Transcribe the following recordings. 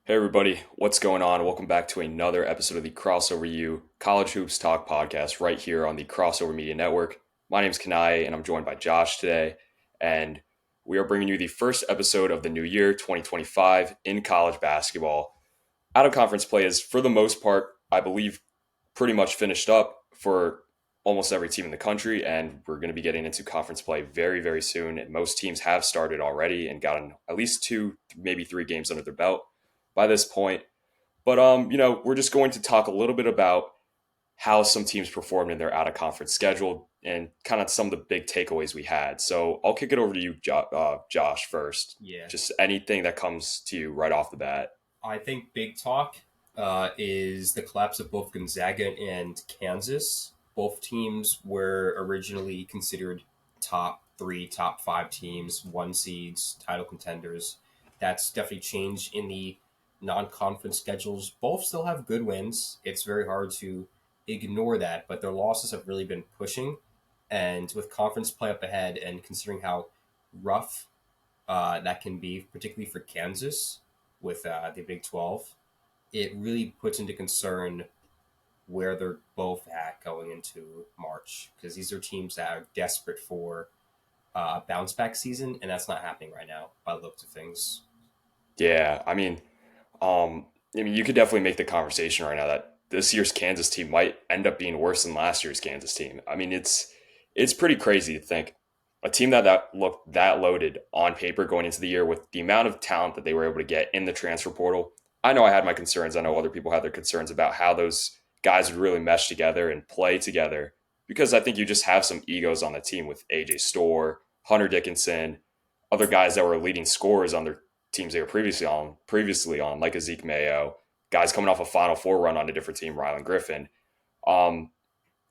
Hey everybody, what's going on? Welcome back to another episode of the Crossover U College Hoops Talk podcast right here on the Crossover Media Network. My name is Kanaye and I'm joined by Josh today, and we are bringing you the first episode of the new year 2025 in college basketball. Out of conference play is, for the most part, I believe, pretty much finished up for almost every team in the country, and we're going to be getting into conference play very, very soon. And most teams have started already and gotten at least two, maybe three games under their belt by this point. But we're just going to talk a little bit about how some teams performed in their out of conference schedule and kind of some of the big takeaways we had. So I'll kick it over to you, Josh, first. Yeah, Just anything that comes to you right off the bat. I think big talk is the collapse of both Gonzaga and Kansas. Both teams were originally considered top three, top five teams, one seeds, title contenders. That's definitely changed in the non-conference schedules. Both still have good wins. It's very hard to ignore that, but their losses have really been pushing. And with conference play up ahead, and considering how rough that can be, particularly for Kansas with the Big 12, it really puts into concern where they're both at going into March, because these are teams that are desperate for a bounce back season, and that's not happening right now by the looks of things. Yeah, you could definitely make the conversation right now that this year's Kansas team might end up being worse than last year's Kansas team. I mean, it's pretty crazy to think a team that looked that loaded on paper going into the year with the amount of talent that they were able to get in the transfer portal. I know I had my concerns. I know other people had their concerns about how those guys would really mesh together and play together, because I think you just have some egos on the team with AJ Storr, Hunter Dickinson, other guys that were leading scorers on their teams they were previously on, like a Zeke Mayo, guys coming off a Final Four run on a different team, Rylan Griffin. Um,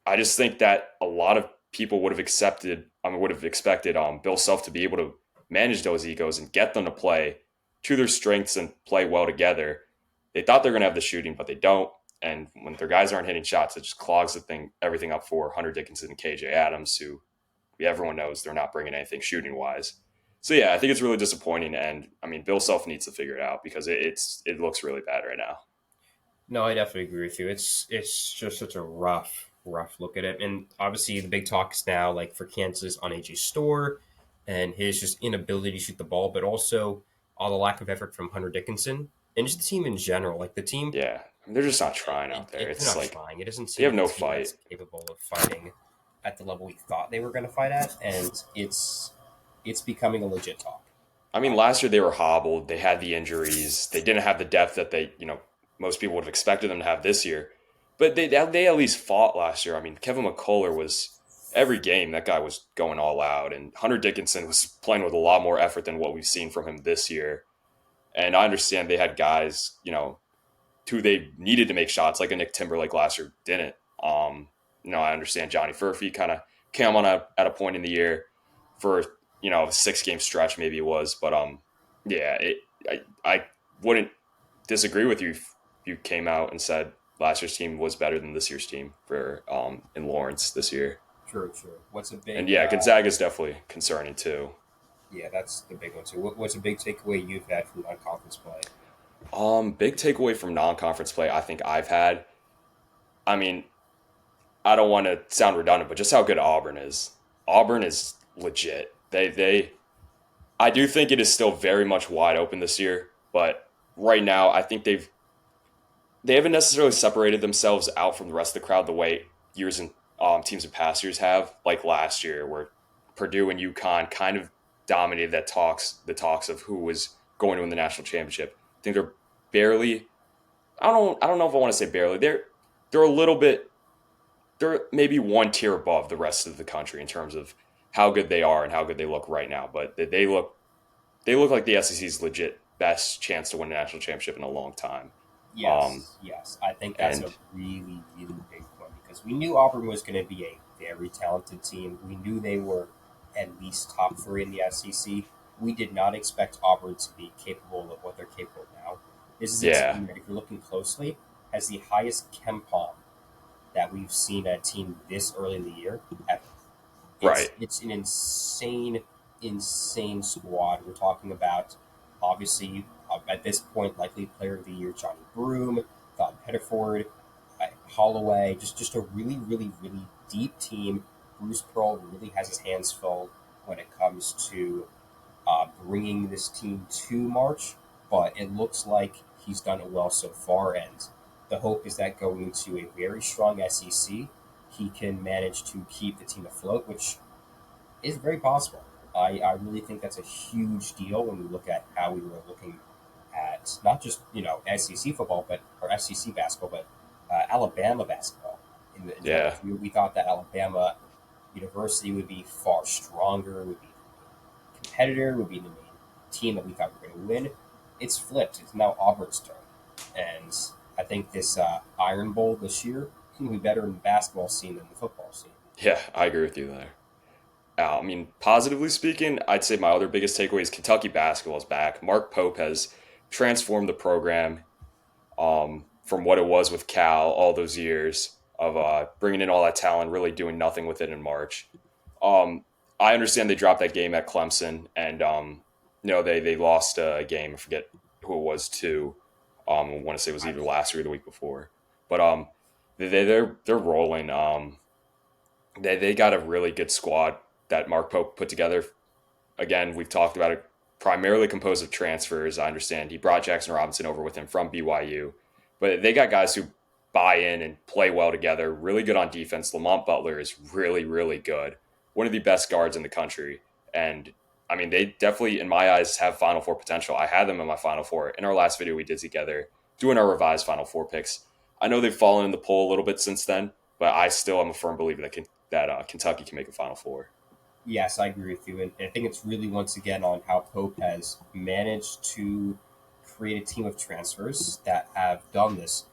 I just think that a lot of people would have expected Bill Self to be able to manage those egos and get them to play to their strengths and play well together. They thought they're going to have the shooting, but they don't. And when their guys aren't hitting shots, it just clogs everything up for Hunter Dickinson and KJ Adams, who everyone knows they're not bringing anything shooting wise. So yeah, I think it's really disappointing, and I mean, Bill Self needs to figure it out because it looks really bad right now. No, I definitely agree with you. It's just such a rough look at it, and obviously the big talk is now like for Kansas on AJ Storr and his just inability to shoot the ball, but also all the lack of effort from Hunter Dickinson and just the team in general. Like the team, Yeah, I mean, they're just not trying out there. they're It's not like trying. It doesn't they seem have like a no team fight. that's capable of fighting at the level we thought they were going to fight at, and it's becoming a legit talk. I mean, last year they were hobbled. They had the injuries. They didn't have the depth that most people would have expected them to have this year. But they at least fought last year. I mean, Kevin McCullough was every game that guy was going all out, and Hunter Dickinson was playing with a lot more effort than what we've seen from him this year. And I understand they had guys, who they needed to make shots, like a Nick Timberlake last year didn't. I understand Johnny Furphy kind of came on at a point in the year for a 6 game stretch, maybe it was, but yeah, I wouldn't disagree with you if you came out and said last year's team was better than this year's team for in Lawrence this year. True, true. What's a And big yeah, Gonzaga is definitely concerning too. Yeah, that's the big one too. What's a big takeaway you've had from non-conference play? Big takeaway from non-conference play I think I've had. I mean, I don't want to sound redundant, but just how good Auburn is. Auburn is legit. I do think it is still very much wide open this year, but right now I think they haven't necessarily separated themselves out from the rest of the crowd the way years and teams of past years have, like last year where Purdue and UConn kind of dominated the talks of who was going to win the national championship. I think they're barely. I don't know if I want to say barely. They're a little bit. They're maybe one tier above the rest of the country in terms of how good they are and how good they look right now. But they look like the SEC's legit best chance to win a national championship in a long time. Um, Yes, yes. I think that's a and really big point because we knew Auburn was going to be a very talented team. We knew they were at least top three in the SEC. We did not expect Auburn to be capable of what they're capable of now. This is a yeah, team that, if you're looking closely, has the highest KenPom that we've seen a team this early in the year ever. right. It's an insane squad. We're talking about obviously At this point, likely player of the year, Johnny Broom, Don Pettiford, Holloway, just a really, really, really deep team. Bruce Pearl really has his hands full when it comes to bringing this team to March, but it looks like he's done it well so far. And the hope is that going into a very strong SEC, he can manage to keep the team afloat, which is very possible. I really think that's a huge deal when we look at how we were looking at not just SEC football, but or SEC basketball, but Alabama basketball. In general, Yeah, we thought that Alabama University would be far stronger, would be competitor, would be the main team that we thought were going to win. It's flipped. It's now Auburn's turn, and I think this Iron Bowl this year can be better in the basketball scene than the football scene. yeah, I agree with you there. I mean, positively speaking, I'd say my other biggest takeaway is Kentucky basketball is back. Mark Pope has transformed the program from what it was with Cal all those years of bringing in all that talent, really doing nothing with it in March. Um, I understand they dropped that game at Clemson, and they lost a game. I forget who it was to. I want to say it was either last week or the week before, but they're rolling. They got a really good squad that Mark Pope put together. Again, we've talked about it, primarily composed of transfers. I understand he brought Jackson Robinson over with him from BYU, but they got guys who buy in and play well together. Really good on defense. Lamont Butler is really, really good. One of the best guards in the country, and I mean, they definitely, in my eyes, have Final Four potential. I had them in my Final Four in our last video we did together, doing our revised Final Four picks. I know they've fallen in the poll a little bit since then, but I still am a firm believer that Kentucky can make a Final Four. Yes, I agree with you, and I think it's really once again on how Pope has managed to create a team of transfers that have done this.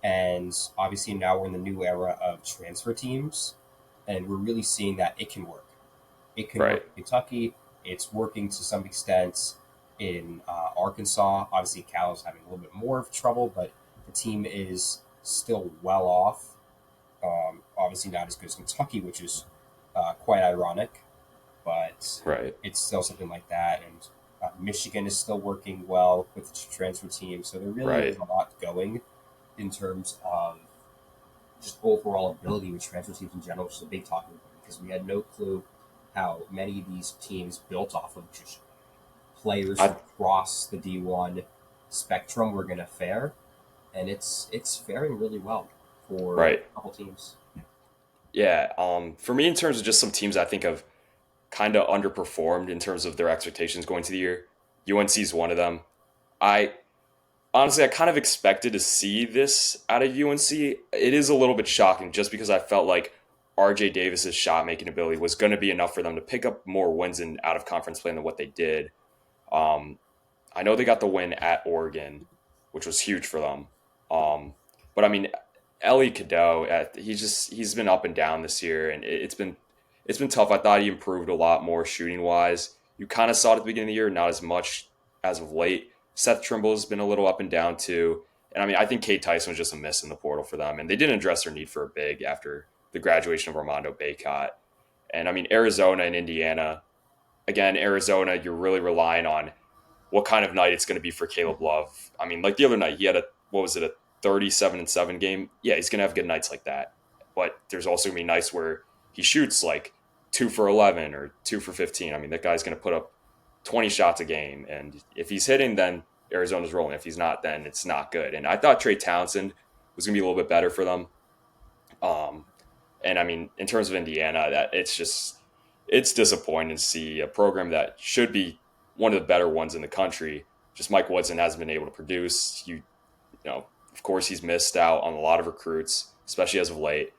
And obviously now we're in the new era of transfer teams, and we're really seeing that it can work. It can Right. work in Kentucky. It's working to some extent in Arkansas. Obviously, Cal is having a little bit more of trouble, but the team is still well off. Obviously, not as good as Kentucky, which is quite ironic, but Right. it's still something like that. And Michigan is still working well with the transfer team. So there really is Right. a lot going in terms of just overall ability with transfer teams in general, which is a big talking point because we had no clue how many of these teams built off of just players from I across the D1 spectrum were going to fare, and it's faring really well for right. a couple teams. Yeah. For me, in terms of just some teams I think have kind of underperformed in terms of their expectations going to the year, UNC is one of them. I honestly, I kind of expected to see this out of UNC. It is a little bit shocking just because I felt like RJ Davis's shot making ability was going to be enough for them to pick up more wins in out of conference play than what they did. Um, I know they got the win at Oregon, which was huge for them. Um, but I mean, Ellie Cadeau, he's been up and down this year, and it's been tough. I thought he improved a lot more shooting wise. You kind of saw it at the beginning of the year, not as much as of late. Seth Trimble has been a little up and down too. And I mean, I think Kate Tyson was just a miss in the portal for them, and they didn't address their need for a big after the graduation of Armando Bacot. And I mean, Arizona and Indiana, again, Arizona, you're really relying on what kind of night it's going to be for Caleb Love. I mean, like the other night, he had what was it, a 37-7 game? Yeah, he's going to have good nights like that. But there's also going to be nights where he shoots like 2 for 11 or 2 for 15. I mean, that guy's going to put up 20 shots a game. And if he's hitting, then Arizona's rolling. If he's not, then it's not good. And I thought Trey Townsend was going to be a little bit better for them. Um, and I mean, in terms of Indiana, that it's disappointing to see a program that should be one of the better ones in the country. Just Mike Woodson hasn't been able to produce. Of course, he's missed out on a lot of recruits, especially as of late.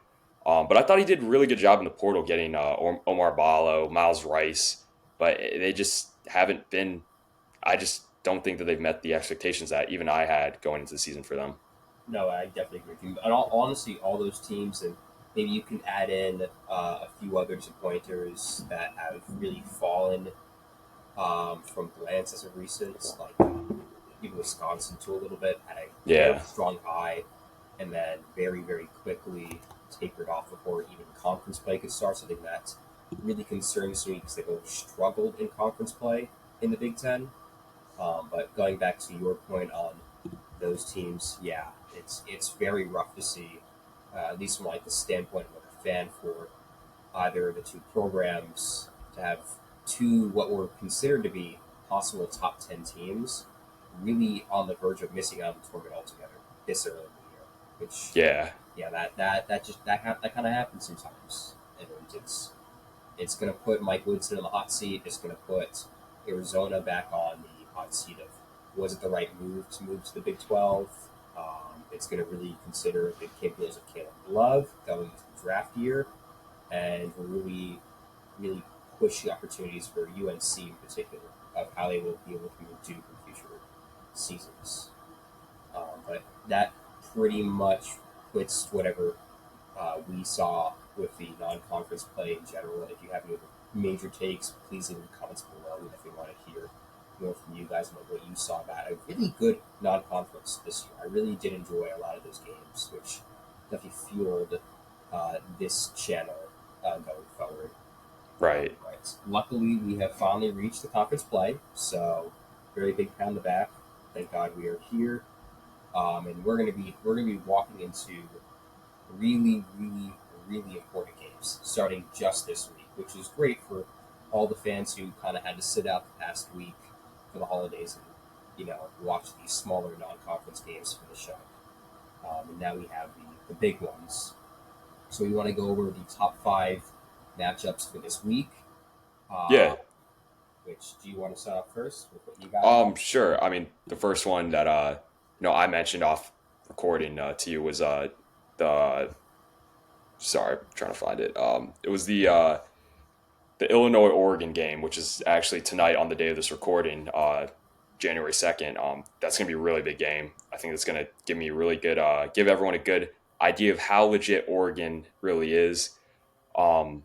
But I thought he did a really good job in the portal getting Omar Ballo, Miles Rice, but they just haven't been. I just don't think that they've met the expectations that even I had going into the season for them. No, I definitely agree with you. And honestly, all those teams, and maybe you can add in a few other disappointers that have really fallen from glance as of recent, like even Wisconsin too a little bit, had a very Yeah, strong high, and then very, very quickly tapered off before even conference play could start. Something that really concerns me because they both struggled in conference play in the Big Ten. But going back to your point on those teams, yeah, it's very rough to see, at least from like the standpoint of like a fan, for either the two programs to have two what were considered to be possible top 10 teams really on the verge of missing out on the tournament altogether this early in the year. Which, Yeah, yeah, that kind of happens sometimes, and it's going to put Mike Woodson in the hot seat. It's going to put Arizona back on the hot seat of, was it the right move to the Big 12? It's going to really consider the capabilities of Caleb Love going into the draft year, and really, really push the opportunities for UNC in particular of how they will be able to move Duke in future seasons. But that pretty much puts whatever we saw with the non-conference play in general. If you have any major takes, please leave in the comments below. We definitely want to hear more from you guys about what you saw about a really good non-conference this year. I really did enjoy a lot of those games, which definitely fueled this channel going forward. right. Right. Luckily, we have finally reached the conference play, so very big pat on the back. Thank God we are here, and we're gonna be walking into really, really, really important games starting just this week, which is great for all the fans who kind of had to sit out the past week for the holidays and watch these smaller non-conference games finish up. And now we have the big ones. So we want to go over the top five matchups for this week. Uh, Yeah. which do you want to start off first with what you got in mind? Sure. I mean, the first one that I mentioned off recording to you was the sorry, I'm trying to find it. It was the Illinois Oregon game, which is actually tonight on the day of this recording, January 2nd. That's gonna be a really big game. I think it's gonna give me a really good give everyone a good idea of how legit Oregon really is. Um,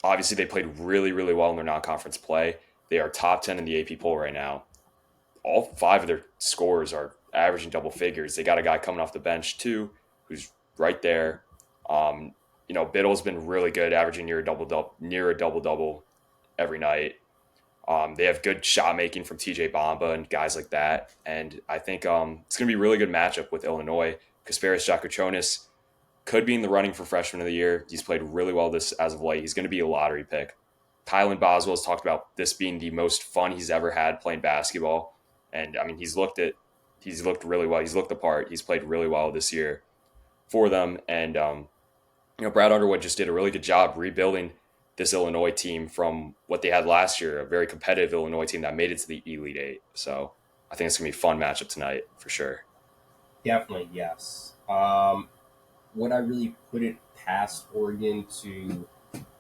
Obviously they played really, really well in their non-conference play. They are top 10 in the AP poll right now. All five of their scores are averaging double figures. They got a guy coming off the bench too, who's right there. Um, Biddle's been really good, averaging near a double double every night. They have good shot making from TJ Bamba and guys like that, and I think it's going to be a really good matchup with Illinois. Kasparis Jakuchonis could be in the running for freshman of the year. He's played really well this as of late. He's going to be a lottery pick. Kylan Boswell has talked about this being the most fun he's ever had playing basketball, and I mean he's looked really well. He's looked the part. He's played really well this year for them, and Brad Underwood just did a really good job rebuilding this Illinois team from what they had last year, a very competitive Illinois team that made it to the Elite Eight. So I think it's gonna be a fun matchup tonight for sure. Definitely, yes. Would I really put it past Oregon to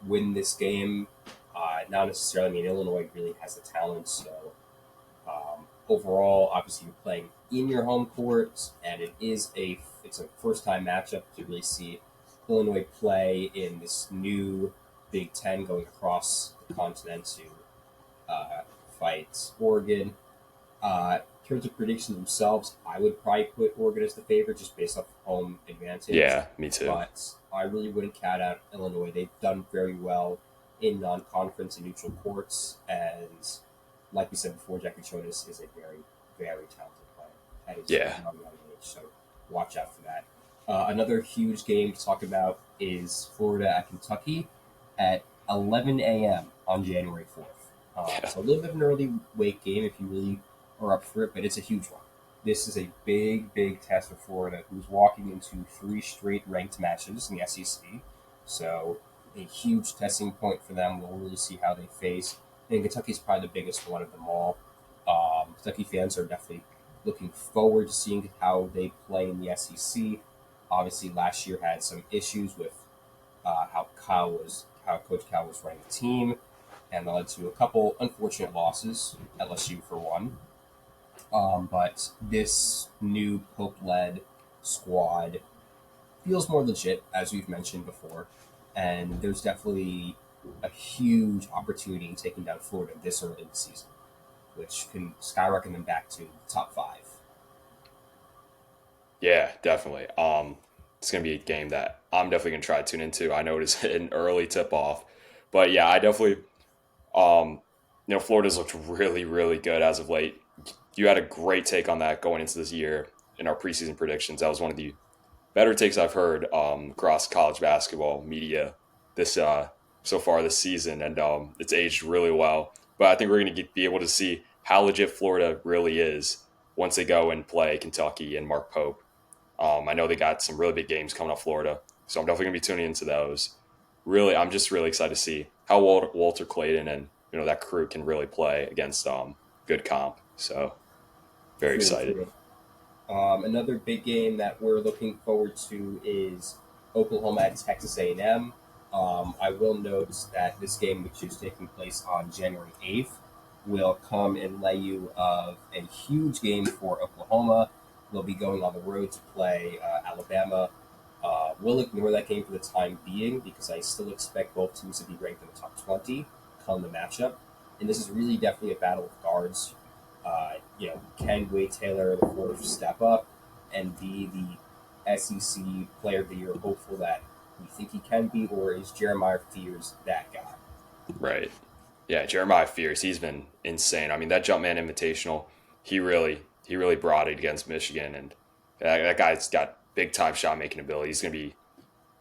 win this game? Not necessarily. I mean, Illinois really has the talent. So overall, obviously, you're playing in your home court, and it's a first time matchup to really see Illinois play in this new Big Ten going across the continent to fight Oregon. In terms of predictions themselves, I would probably put Oregon as the favorite just based off home advantage. Yeah, me too. But I really wouldn't count out Illinois. They've done very well in non-conference and neutral courts, and like we said before, Jackie Chonis is a very, very talented player at his Yeah, young age. So watch out for that. Another huge game to talk about is Florida at Kentucky at 11 a.m. on January 4th. yeah, So a little bit of an early wake game if you really are up for it, but it's a huge one. This is a big, big test for Florida, who's walking into three straight ranked matches in the SEC. So a huge testing point for them. We'll really see how they face. And Kentucky's probably the biggest one of them all. Kentucky fans are definitely looking forward to seeing how they play in the SEC. Obviously, last year had some issues with how Coach Cal was running the team, and that led to a couple unfortunate losses. LSU for one. But this new Pope-led squad feels more legit, as we've mentioned before, and there's definitely a huge opportunity in taking down Florida this early in the season, which can skyrocket them back to the top five. yeah, definitely. It's gonna be a game that I'm definitely gonna try to tune into. I know it is an early tip off, but yeah, I definitely Florida's looked really, really good as of late. you had a great take on that going into this year in our preseason predictions. That was one of the better takes I've heard across college basketball media this so far this season, and it's aged really well. But I think we're going to be able to see how legit Florida really is once they go and play Kentucky and Mark Pope. I know they got some really big games coming up Florida, so I'm definitely going to be tuning into those. Really, I'm just really excited to see how Walter Clayton and that crew can really play against good comp. So very True, excited. true. Another big game that we're looking forward to is Oklahoma at Texas A&M. I will note that this game, which is taking place on January 8th, will come in lieu of a huge game for Oklahoma. We'll be going on the road to play Alabama. We'll ignore that game for the time being because I still expect both teams to be ranked in the top 20 come the matchup. And this is really definitely a battle of guards. Can Wade Taylor the fourth step up and be the SEC Player of the Year hopeful that we think he can be, or is Jeremiah Fears that guy? Right. Yeah, Jeremiah Fears, he's been insane. I mean, that Jumpman Invitational, he really brought it against Michigan, and that guy's got big time shot making ability. He's going to be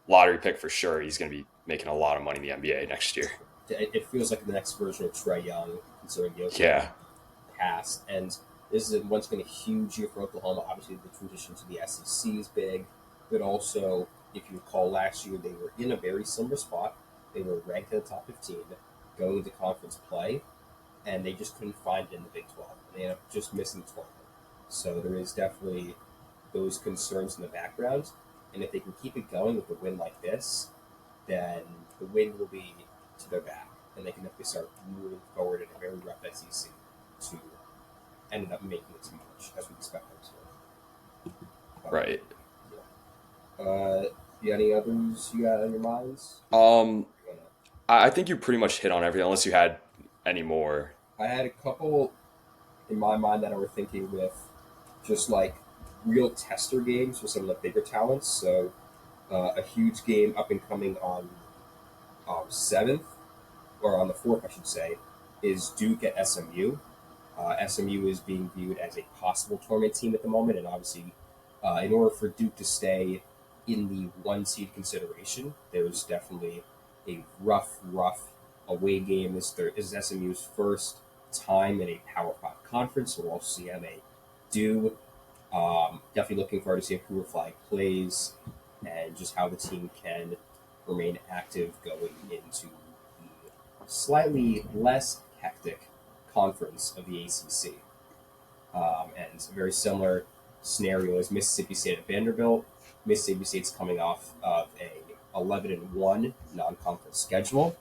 lottery pick for sure. He's going to be making a lot of money in the NBA next year. It feels like the next version of Trey Young, considering the Oklahoma Yeah, past. And this is once again a huge year for Oklahoma. Obviously, the transition to the SEC is big, but also, if you recall, last year they were in a very similar spot. They were ranked in the top 15 going into conference play, and they just couldn't find it in the Big 12. They ended up just missing the 12. So there is definitely those concerns in the background. And if they can keep it going with a win like this, then the win will be to their back, and they can definitely start moving forward in a very rough SEC to ended up making it to March, as we expect them to. But, right. any others you got on your minds? Um, I think you pretty much hit on everything, unless you had any more. I had a couple in my mind that I were thinking with just like real tester games for some of the bigger talents. So a huge game up and coming on 7th, or on the 4th, I should say, is Duke at SMU. SMU is being viewed as a possible tournament team at the moment, and obviously, in order for Duke to stay in the one seed consideration, there's definitely a rough away game. This is SMU's first time in a Power Five conference, so we'll also see how they do. Definitely looking forward to see if Cougar Flag plays and just how the team can remain active going into the slightly less hectic conference of the ACC. And a very similar scenario is Mississippi State at Vanderbilt. Mississippi State's coming off of a 11-1 non-conference schedule,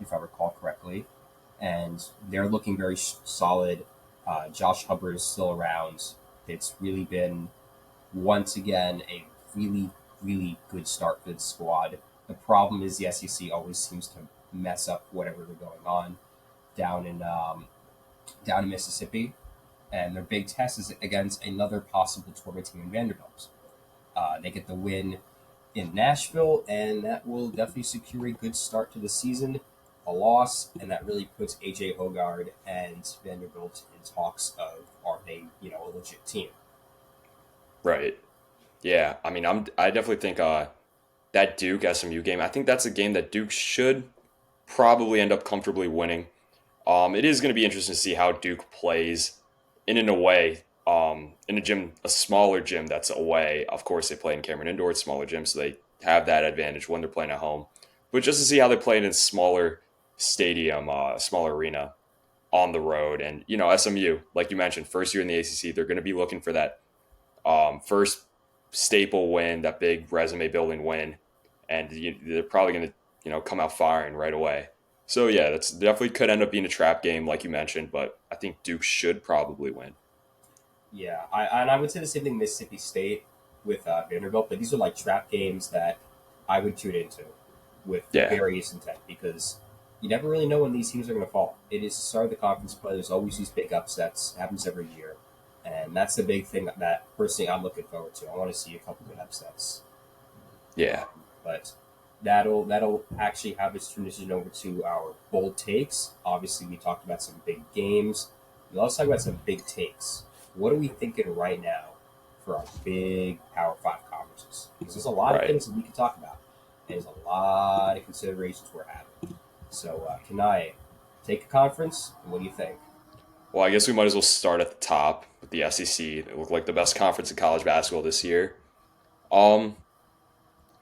if I recall correctly, and they're looking very solid. Josh Hubbard is still around. It's really been once again a really good start for the squad. The problem is the SEC always seems to mess up whatever they're going on down in down in Mississippi, and their big test is against another possible tournament team in Vanderbilt. They get the win in Nashville, and that will definitely secure a good start to the season. A loss, and that really puts AJ Hogard and Vanderbilt in talks of are they a legit team. Right. Yeah. I mean, I definitely think that Duke SMU game. I think that's a game that Duke should probably end up comfortably winning. It is going to be interesting to see how Duke plays in an away, in a smaller gym that's away. Of course, they play in Cameron Indoor, it's smaller gym, so they have that advantage when they're playing at home. But just to see how they play in a smaller stadium, smaller arena on the road, and SMU, like you mentioned, first year in the ACC, they're going to be looking for that first staple win, that big resume building win, and they're probably going to come out firing right away. So yeah, that's definitely could end up being a trap game, like you mentioned, but I think Duke should probably win. Yeah, and I would say the same thing Mississippi State with Vanderbilt, but these are like trap games that I would tune into with Yeah, various intent because you never really know when these teams are going to fall. It is the start of the conference play. There's always these big upsets. It happens every year, and that's the big thing that personally I'm looking forward to. I want to see a couple good upsets, yeah, but that'll actually have us transition over to our bold takes. Obviously, we talked about some big games. Now let's talk about some big takes. What are we thinking right now for our big Power Five conferences? Because there's a lot of Right. things that we can talk about. And there's a lot of considerations we're having. So, Kanaye, take a conference, and what do you think? Well, I guess we might as well start at the top with the SEC. It looked like the best conference in college basketball this year. Um,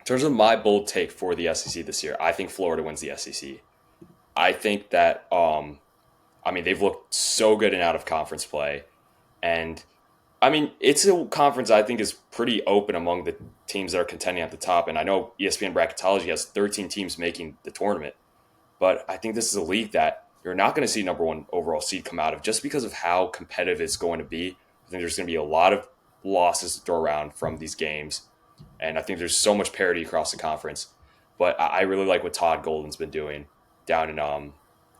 in terms of my bold take for the SEC this year, I think Florida wins the SEC. I think that I mean they've looked so good in out of conference play, and I mean it's a conference I think is pretty open among the teams that are contending at the top. And I know ESPN bracketology has 13 teams making the tournament, but I think this is a league that you're not going to see number one overall seed come out of just because of how competitive it's going to be. I think there's going to be a lot of losses to throw around from these games. And I think there's so much parity across the conference. But I really like what Todd Golden's been doing down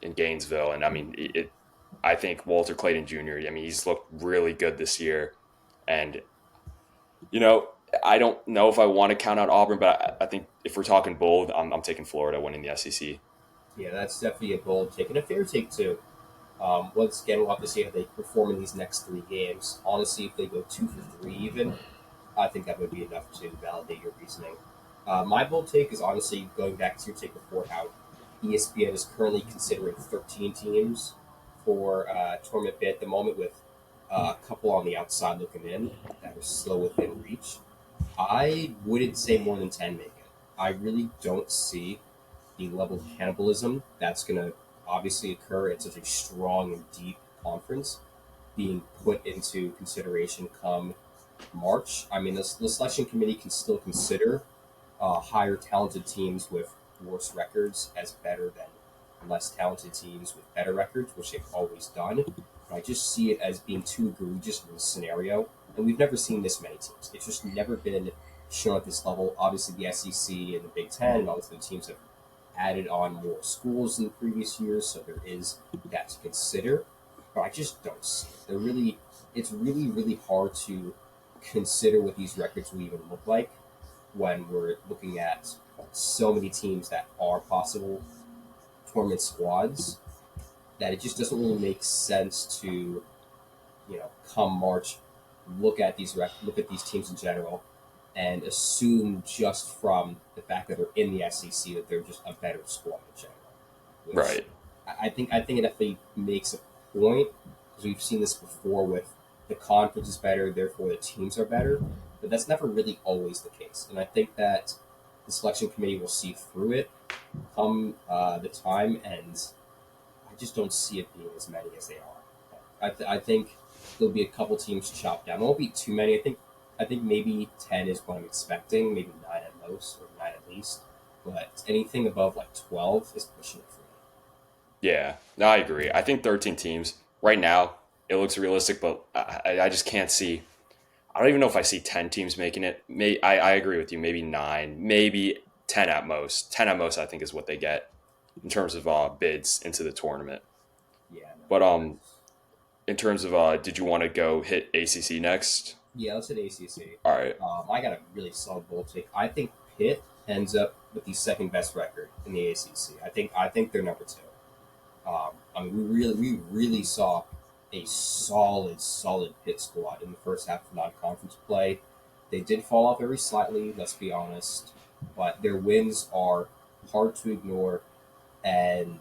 in Gainesville. And I mean, I think Walter Clayton Jr. I mean, he's looked really good this year. And you know, I don't know if I want to count out Auburn, but I think if we're talking bold, I'm taking Florida winning the SEC. Yeah, that's definitely a bold take and a fair take, too. Once again, we'll have to see how they perform in these next three games. Honestly, if they go 2 for 3 even, I think that would be enough to validate your reasoning. My bold take is honestly going back to your take before how ESPN is currently considering 13 teams for tournament bid at the moment, with a couple on the outside looking in that are still within reach. I wouldn't say more than 10 make it. I really don't see the level of cannibalism that's going to obviously occur at such a strong and deep conference being put into consideration come March. I mean, the selection committee can still consider higher talented teams with worse records as better than less talented teams with better records, which they've always done. But I just see it as being too egregious in this scenario. And we've never seen this many teams. It's just never been shown at this level. Obviously, the SEC and the Big Ten and all these other teams have added on more schools in the previous years, so there is that to consider. But I just don't see it. It's really, really hard to consider what these records will even look like when we're looking at so many teams that are possible tournament squads that it just doesn't really make sense to, come March, look at these teams in general, and assume just from the fact that they're in the SEC that they're just a better squad in general. Which Right. I think it definitely makes a point because we've seen this before with the conference is better, therefore the teams are better, but that's never really always the case. And I think that the selection committee will see through it come the time, and I just don't see it being as many as they are. I think there'll be a couple teams chopped down. There won't be too many. I think maybe 10 is what I'm expecting, maybe 9 at most, or 9 at least. But anything above like 12 is pushing it for me. Yeah, no, I agree. I think 13 teams right now it looks realistic, but I just can't see. I don't even know if I see 10 teams making it. I agree with you. Maybe 9, maybe 10 at most. 10 at most, I think, is what they get in terms of bids into the tournament. Yeah, But no. in terms of did you want to go hit ACC next? Yeah, let's hit ACC. All right. I got a really solid bold take. I think Pitt ends up with the second best record in the ACC. I think they're number two. I mean, we really saw a solid Pitt squad in the first half of non-conference play. They did fall off very slightly, let's be honest, but their wins are hard to ignore. And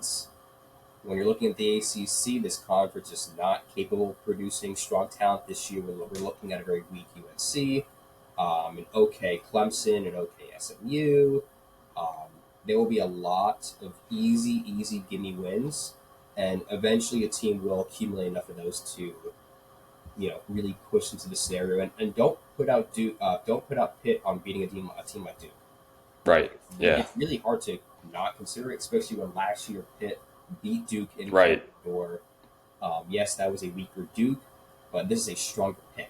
when you're looking at the ACC, this conference is not capable of producing strong talent this year. We're looking at a very weak UNC, an okay Clemson, an okay SMU. Um, there will be a lot of easy gimme wins, and eventually a team will accumulate enough of those to, really push into the scenario. And don't put out Pitt on beating a team like Duke. Right. Yeah. It's really hard to not consider it, especially when last year Pitt beat Duke in Right. or yes, that was a weaker Duke, but this is a stronger Pitt.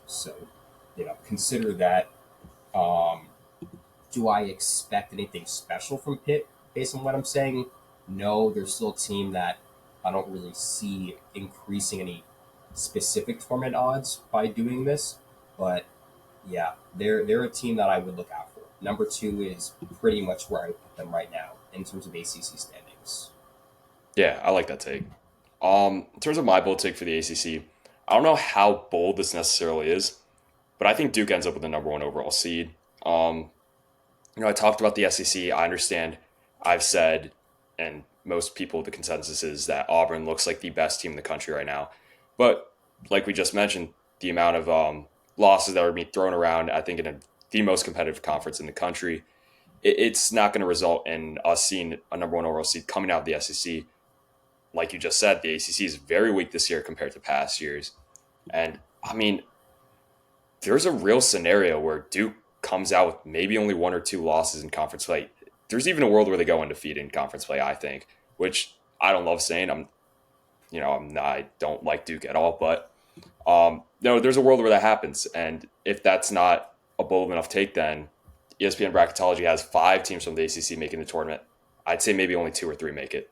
So, consider that. Um, do I expect anything special from Pitt based on what I'm saying? No, they're still a team that I don't really see increasing any specific tournament odds by doing this. But yeah, they're a team that I would look out for. Number two is pretty much where I put them right now in terms of ACC standings. Yeah, I like that take. In terms of my bold take for the ACC, I don't know how bold this necessarily is, but I think Duke ends up with the number one overall seed. Um, I talked about the SEC. I understand. I've said, and most people, the consensus is that Auburn looks like the best team in the country right now. But like we just mentioned, the amount of losses that are being thrown around, I think, the most competitive conference in the country, it's not going to result in us seeing a number one overall seed coming out of the SEC. Like you just said, the ACC is very weak this year compared to past years. And I mean, there's a real scenario where Duke comes out with maybe only one or two losses in conference play. There's even a world where they go undefeated in conference play, I think, which I don't love saying. I don't like Duke at all, but no, there's a world where that happens. And if that's not a bold enough take, then ESPN bracketology has five teams from the ACC making the tournament. I'd say maybe only two or three make it.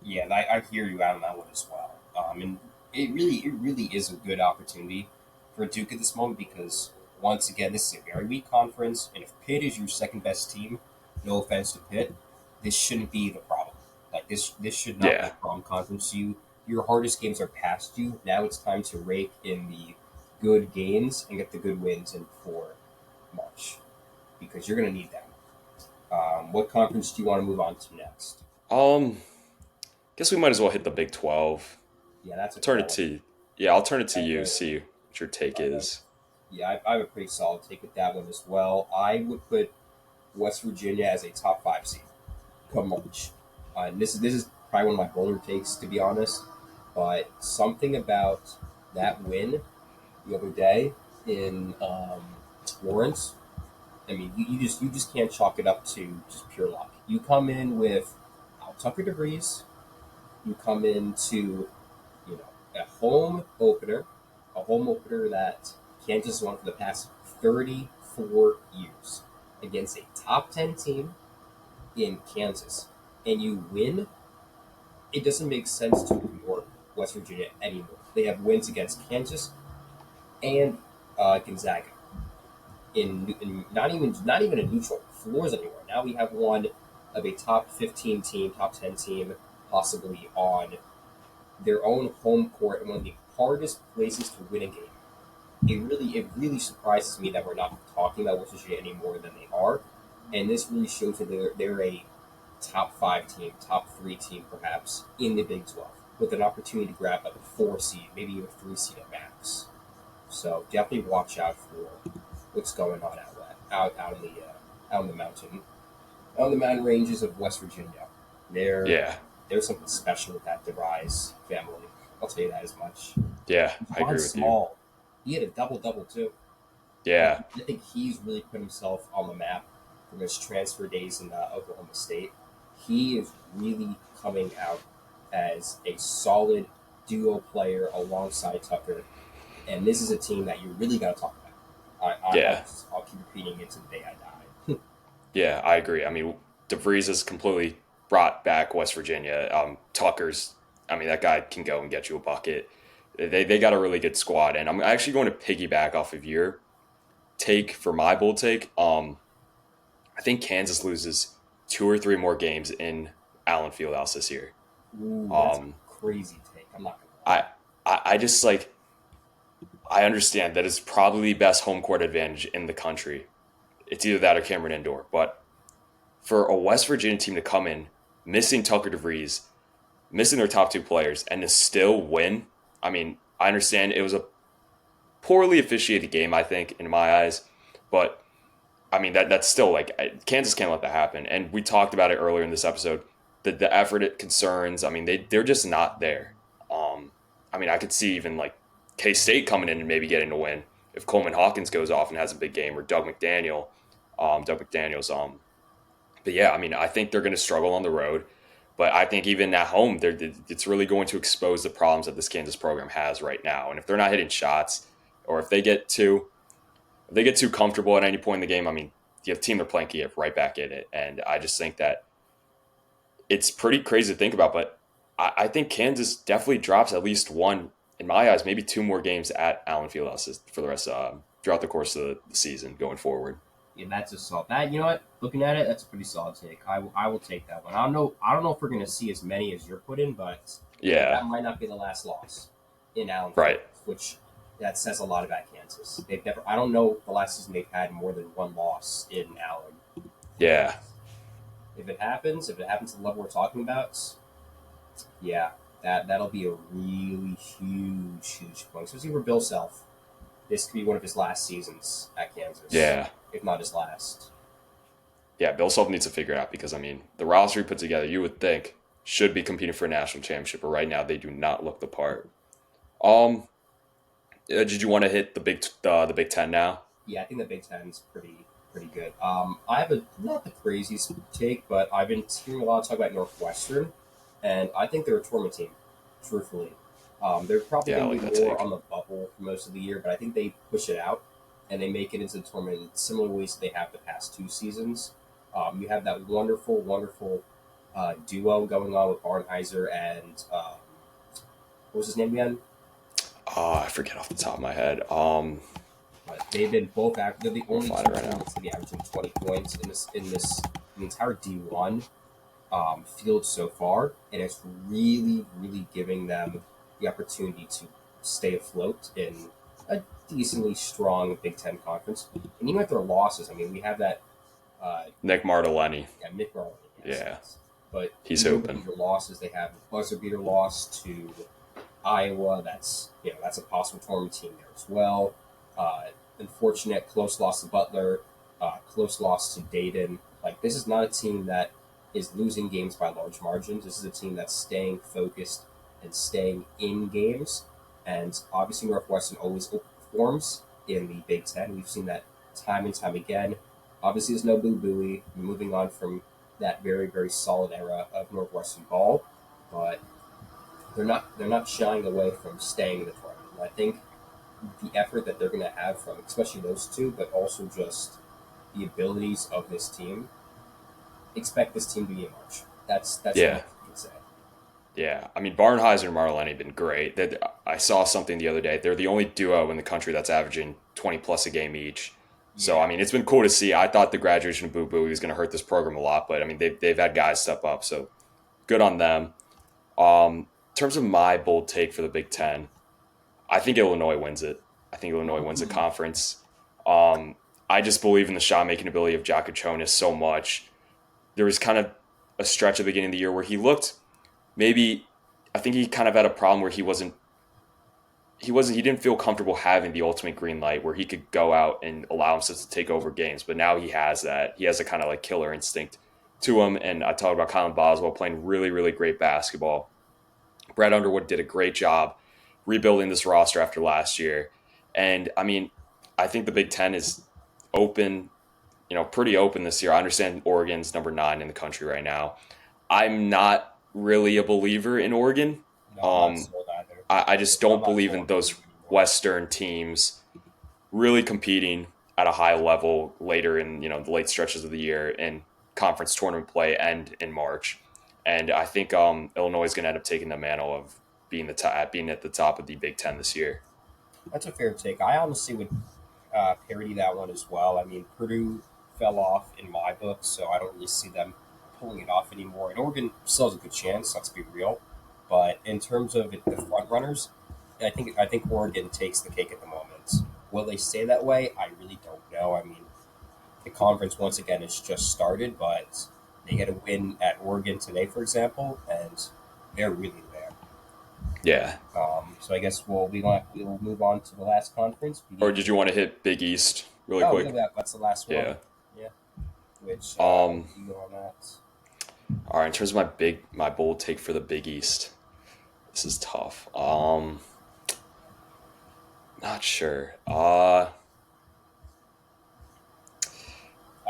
Yeah, and I hear you out on that one as well. And it really is a good opportunity for Duke at this moment because once again, this is a very weak conference, and if Pitt is your second best team, no offense to Pitt, this shouldn't be the problem. Like this should not be a Yeah, problem conference. Your hardest games are past you. Now it's time to rake in the good games and get the good wins in for March because you're going to need them. What conference do you want to move on to next? um, guess we might as well hit the Big 12. Yeah, that's a Turn fair it one. to yeah, I'll turn it to I you. agree. See what your take I know. is. Yeah, I have a pretty solid take at that one as well. I would put West Virginia as a top five seed come March. And this is probably one of my bolder takes to be honest, but something about that win the other day in Lawrence. I mean, you just can't chalk it up to just pure luck. You come in with Tucker DeVries. You come into a a home opener that Kansas won for the past 34 years against a top 10 team in Kansas, and you win. It doesn't make sense to ignore West Virginia anymore. They have wins against Kansas and Gonzaga in not even a neutral floors anymore. Now we have one of a top 15 team, top 10 team, possibly on their own home court in one of the hardest places to win a game. It really surprises me that we're not talking about West Virginia any more than they are, and this really shows that they're a top five team, top three team perhaps in the Big 12 with an opportunity to grab like a four seed, maybe even a three seed at max. So definitely watch out for what's going on out in the mountain, out in the mountain ranges of West Virginia. There Yeah, there's something special with that DeVries family. I'll tell you that as much. yeah, I John agree with you. Small, he had a double double too. Yeah, I think he's really put himself on the map from his transfer days in Oklahoma State. He is really coming out as a solid duo player alongside Tucker, and this is a team that you really got to talk about. yeah, I'll keep repeating it to the day I die. yeah, I agree. I mean, DeVries has completely brought back West Virginia. Tucker's, I mean, that guy can go and get you a bucket. They got a really good squad, and I'm actually going to piggyback off of your take for my bold take. I think Kansas loses two or three more games in Allen Fieldhouse this year. Ooh, that's a Um, crazy take. I'm not gonna lie. I, I just like I understand that it's probably the best home court advantage in the country. It's either that or Cameron Indoor. But for a West Virginia team to come in missing Tucker DeVries, missing their top two players, and to still win, I mean, I understand it was a poorly officiated game, I think, in my eyes. But I mean, that's still like Kansas can't let that happen. And we talked about it earlier in this episode. The effort it concerns, I mean, they're just not there. I mean, I could see even like K State coming in and maybe getting a win if Coleman Hawkins goes off and has a big game, or Doug McDaniel's. But yeah, I mean, I think they're going to struggle on the road. But I think even at home, it's really going to expose the problems that this Kansas program has right now. And if they're not hitting shots, or if they get too comfortable at any point in the game, I mean, the team they're playing can get right back in it. And I just think that it's pretty crazy to think about. But I think Kansas definitely drops at least one, in my eyes, maybe two more games at Allen Fieldhouse for the rest throughout the course of the season going forward. Yeah, that's a solid. That you know what? Looking at it, that's a pretty solid take. I will take that one. I don't know. I don't know if we're going to see as many as you're putting, but And Yeah. that might not be the last loss in Allen Fieldhouse, Right. which that says a lot about Kansas. They've never, I don't know the last season they've had more than one loss in Allen Fieldhouse. Yeah. If it happens to the level we're talking about, yeah, that'll be a really huge point, especially for Bill Self. This could be one of his last seasons at Kansas, Yeah. if not his last. Yeah. Bill Self needs to figure it out because I mean the roster he put together, you would think should be competing for a national championship, but right now they do not look the part. Um, did you want to hit the Big Ten now? Yeah, I think the Big Ten's pretty good. I have a not the craziest take, but I've been hearing a lot of talk about Northwestern, and I think they're a tournament team. Truthfully, they're probably Yeah, I going to like be that more take. on the bubble for most of the year, but I think they push it out and they make it into the tournament in similar ways they have the past two seasons. You have that wonderful duo going on with Barnheiser and what was his name again? I forget off the top of my head. But they've been both. They're the We'll only find two it right now. teams to be averaging 20 points in the entire D1 field so far, and it's really giving them the opportunity to stay afloat in a decently strong Big Ten conference. And even with their losses, I mean, we have that Nick Martellini. yeah, Mick Garland, Yeah, yes. But he's even with open. your losses, they have a buzzer beater loss to Iowa. That's a possible tournament team there as well. Uh, Unfortunate close loss to Butler, close loss to Dayton. Like this is not a team that is losing games by large margins. This is a team that's staying focused and staying in games. And obviously, Northwestern always performs in the Big Ten. We've seen that time and time again. Obviously, there's no Boo Buie. Moving on from that very solid era of Northwestern ball, but they're not shying away from staying in the tournament. And I think the effort that they're going to have from especially those two, but also just the abilities of this team, expect this team to be in March. That's the Yeah, most you can say. yeah. I mean, Barnheiser and Martellini have been great. I saw something the other day. They're the only duo in the country that's averaging 20 plus a game each. So I Yeah, mean, it's been cool to see. I thought the graduation of Boo Boo was going to hurt this program a lot, but I mean, they've had guys step up. So good on them. In terms of my bold take for the Big Ten, I think Illinois wins it. I think Illinois wins the conference. Um, I just believe in the shot making ability of Jaka Jonas so much. There was kind of a stretch at the beginning of the year where he looked maybe. I think he kind of had a problem where he didn't feel comfortable having the ultimate green light where he could go out and allow himself to take over games. But now he has that. He has a kind of like killer instinct to him. And I talked about Colin Boswell playing really great basketball. Brad Underwood did a great job rebuilding this roster after last year. And I mean, I think the Big Ten is open, pretty open this year. I understand Oregon's number 9 in the country right now. I'm not really a believer in Oregon. no, I'm not Um, sold either. I just I'm don't not believe sold in on those Oregon anymore. Western teams really competing at a high level later in the late stretches of the year in conference tournament play and in March. And I think Illinois is going to end up taking the mantle of being at the top of the Big Ten this year. That's a fair take. I honestly would parody that one as well. I mean, Purdue fell off in my book, so I don't really see them pulling it off anymore. And Oregon still has a good chance. Let's be real. But in terms of the front runners, I think Oregon takes the cake at the moment. Will they stay that way? I really don't know. I mean, the conference once again has just started, but they get a win at Oregon today, for example, and they're really there. Yeah. So I guess we'll move on to the last conference. Or did you want to hit Big East really Oh yeah, quick? that's the last one. Yeah. Yeah, which Um. you go on that. All right. In terms of my bold take for the Big East, this is tough. Not sure. I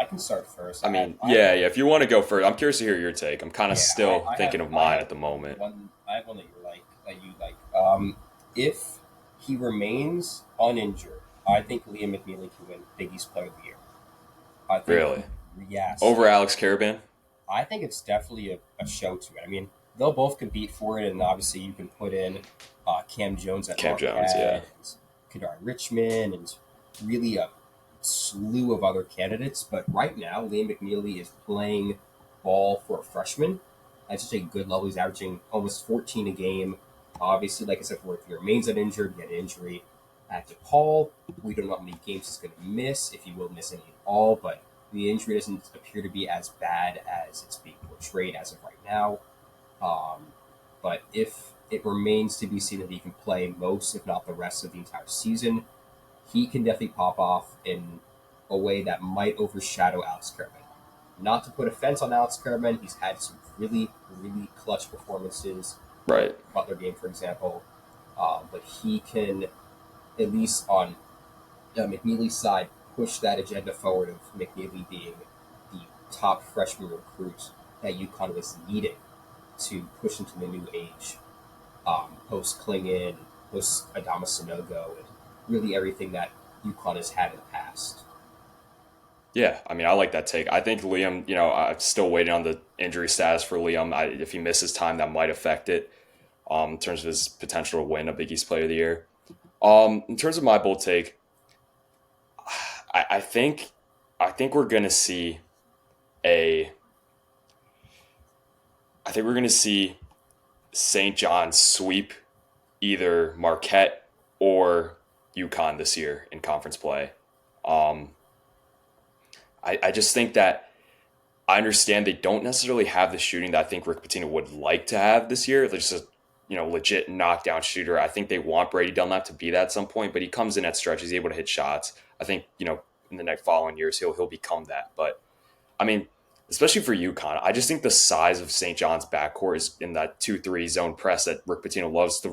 can start first. I I have mean, I have yeah. If you want to go first, I'm curious to hear your take. I'm kind of yeah still I have thinking of I mine have at the moment. one I have one that you like. If he remains uninjured, I think Liam McNeely can win Big East Player of the Year. I think Really, yes, over Alex Caravan. I think it's definitely a show to it. I mean, they'll both compete for it, and obviously you can put in Cam Jones at Cam Jones, yeah. Marquette and Kadar Richmond and really a slew of other candidates. But right now, Liam McNeely is playing ball for a freshman, at such a good level. He's averaging almost 14 a game. Obviously, like I said, if he remains uninjured, get an injury. At DePaul, we don't know how many games he's going to miss, if he will miss any at all, but the injury doesn't appear to be as bad as it's being portrayed as of right now. Um, but if it remains to be seen that he can play most, if not the rest of the entire season, he can definitely pop off in a way that might overshadow Alex Kerman. Not to put offense on Alex Kerman, he's had some really, really clutch performances in Right. the Butler game, for example. But he can, at least on McNeely's side, push that agenda forward of McNeely being the top freshman recruit that UConn was needing to push into the new age, post Klingon, post Adama Sanogo, and really everything that UConn has had in the past. Yeah, I mean, I like that take. I think Liam, I'm still waiting on the injury status for Liam. If he misses time, that might affect it in terms of his potential to win a Big East Player of the Year. In terms of my bold take, I, I think I think we're gonna see a I think we're gonna see St. John's sweep either Marquette or UConn this year in conference play. Um, I just think that I understand they don't necessarily have the shooting that I think Rick Pitino would like to have this year. They're just a legit knockdown shooter. I think they want Brady Dunlap to be that at some point, but he comes in at stretch. He's able to hit shots. I think in the next following years he'll become that. But I mean, especially for UConn, I just think the size of St. John's backcourt is in that 2-3 zone press that Rick Pitino loves to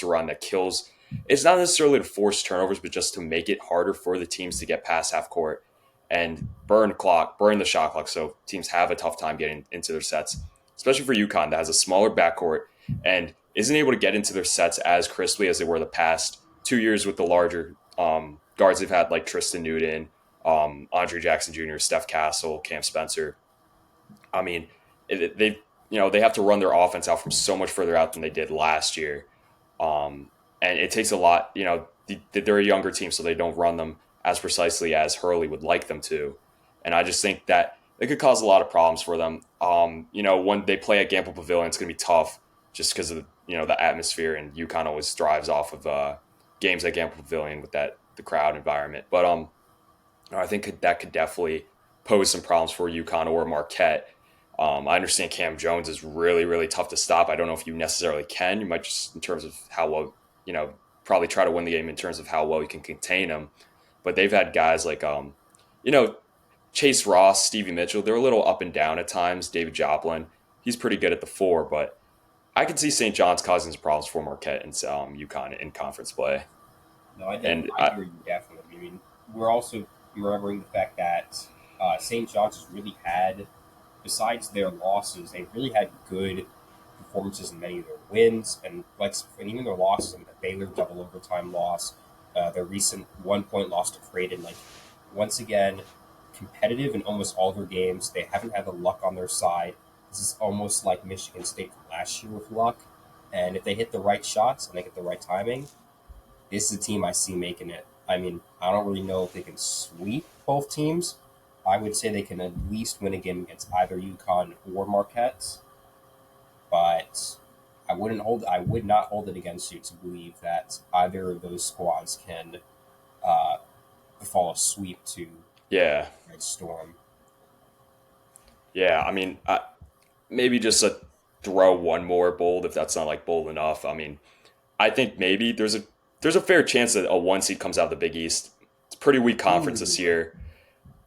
run that kills. It's not necessarily to force turnovers, but just to make it harder for the teams to get past half court and burn the shot clock, so teams have a tough time getting into their sets. Especially for UConn, that has a smaller backcourt and isn't able to get into their sets as crisply as they were the past 2 years with the larger guards they've had, like Tristan Newton, Andre Jackson Jr., Steph Castle, Cam Spencer. I mean, they have to run their offense out from so much further out than they did last year, and it takes a lot. They're a younger team, so they don't run them as precisely as Hurley would like them to, and I just think that it could cause a lot of problems for them. When they play at Gamble Pavilion, it's going to be tough just because of the atmosphere, and UConn always thrives off of games at Gamble Pavilion with the crowd environment. But I think that could definitely pose some problems for UConn or Marquette. I understand Cam Jones is really, really tough to stop. I don't know if you necessarily can. You might just, in terms of how well, probably try to win the game in terms of how well you can contain him. But they've had guys like, you know, Chase Ross, Stevie Mitchell. They're a little up and down at times. David Joplin, he's pretty good at the four, but I could see St. John's causing some problems for Marquette and UConn in conference play. No, And I hear you definitely. I mean, we're also remembering the fact that St. John's has really had, besides their losses, they've really had good performances in many of their wins, and even their losses. I mean, the Baylor double overtime loss, their recent 1 point loss to Creighton. Like, once again, competitive in almost all their games. They haven't had the luck on their side. This is almost like Michigan State from last year with luck. And if they hit the right shots and they get the right timing, this is a team I see making it. I mean, I don't really know if they can sweep both teams. I would say they can at least win a game against either UConn or Marquette, but I would not hold it against you to believe that either of those squads can uh, fall a sweep to yeah, Red Storm. yeah. I mean, maybe just throw one more bold if that's not like bold enough. I mean, I think maybe there's a fair chance that a one seed comes out of the Big East. It's a pretty weak conference this Ooh, year.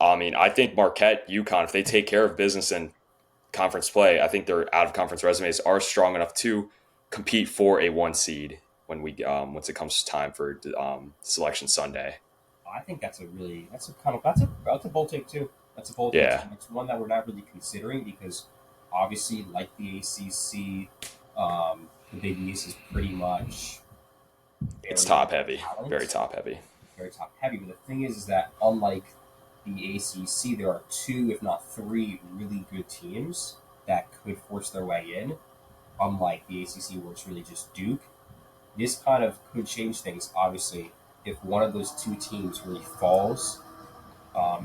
I mean, I think Marquette, UConn, if they take care of business in conference play, I think their out of conference resumes are strong enough to compete for a one seed once it comes time for selection Sunday. I think that's a bold take too. That's a bold take. Yeah, It's one that we're not really considering because obviously, like the ACC, the Big East is pretty much it's very top heavy, very talent, top heavy. very top heavy. But the thing is that unlike the ACC, there are two, if not three, really good teams that could force their way in. Unlike the ACC, where it's really just Duke, this kind of could change things. Obviously, if one of those two teams really falls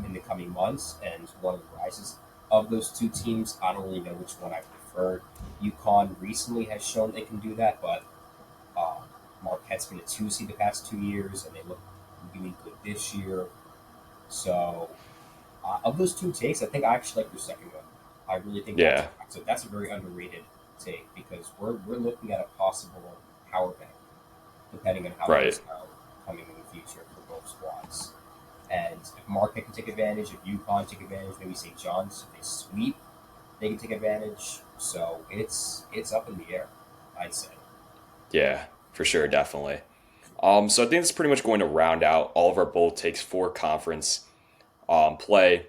in the coming months and one of the rises of those two teams, I don't really know which one I heard. UConn recently has shown they can do that, but um, Marquette's been a 2 seed the past 2 years, and they look really good this year. So, of those two takes, I think I actually like your second one. I really think Yeah, that's a very underrated take because we're looking at a possible power bank, depending on how things right. go coming in the future for both squads. And if Marquette can take advantage, if UConn take advantage, maybe St. John's, if they sweep, they can take advantage. So it's up in the air, I'd say. Yeah, for sure, definitely. So I think it's pretty much going to round out all of our bold takes for conference play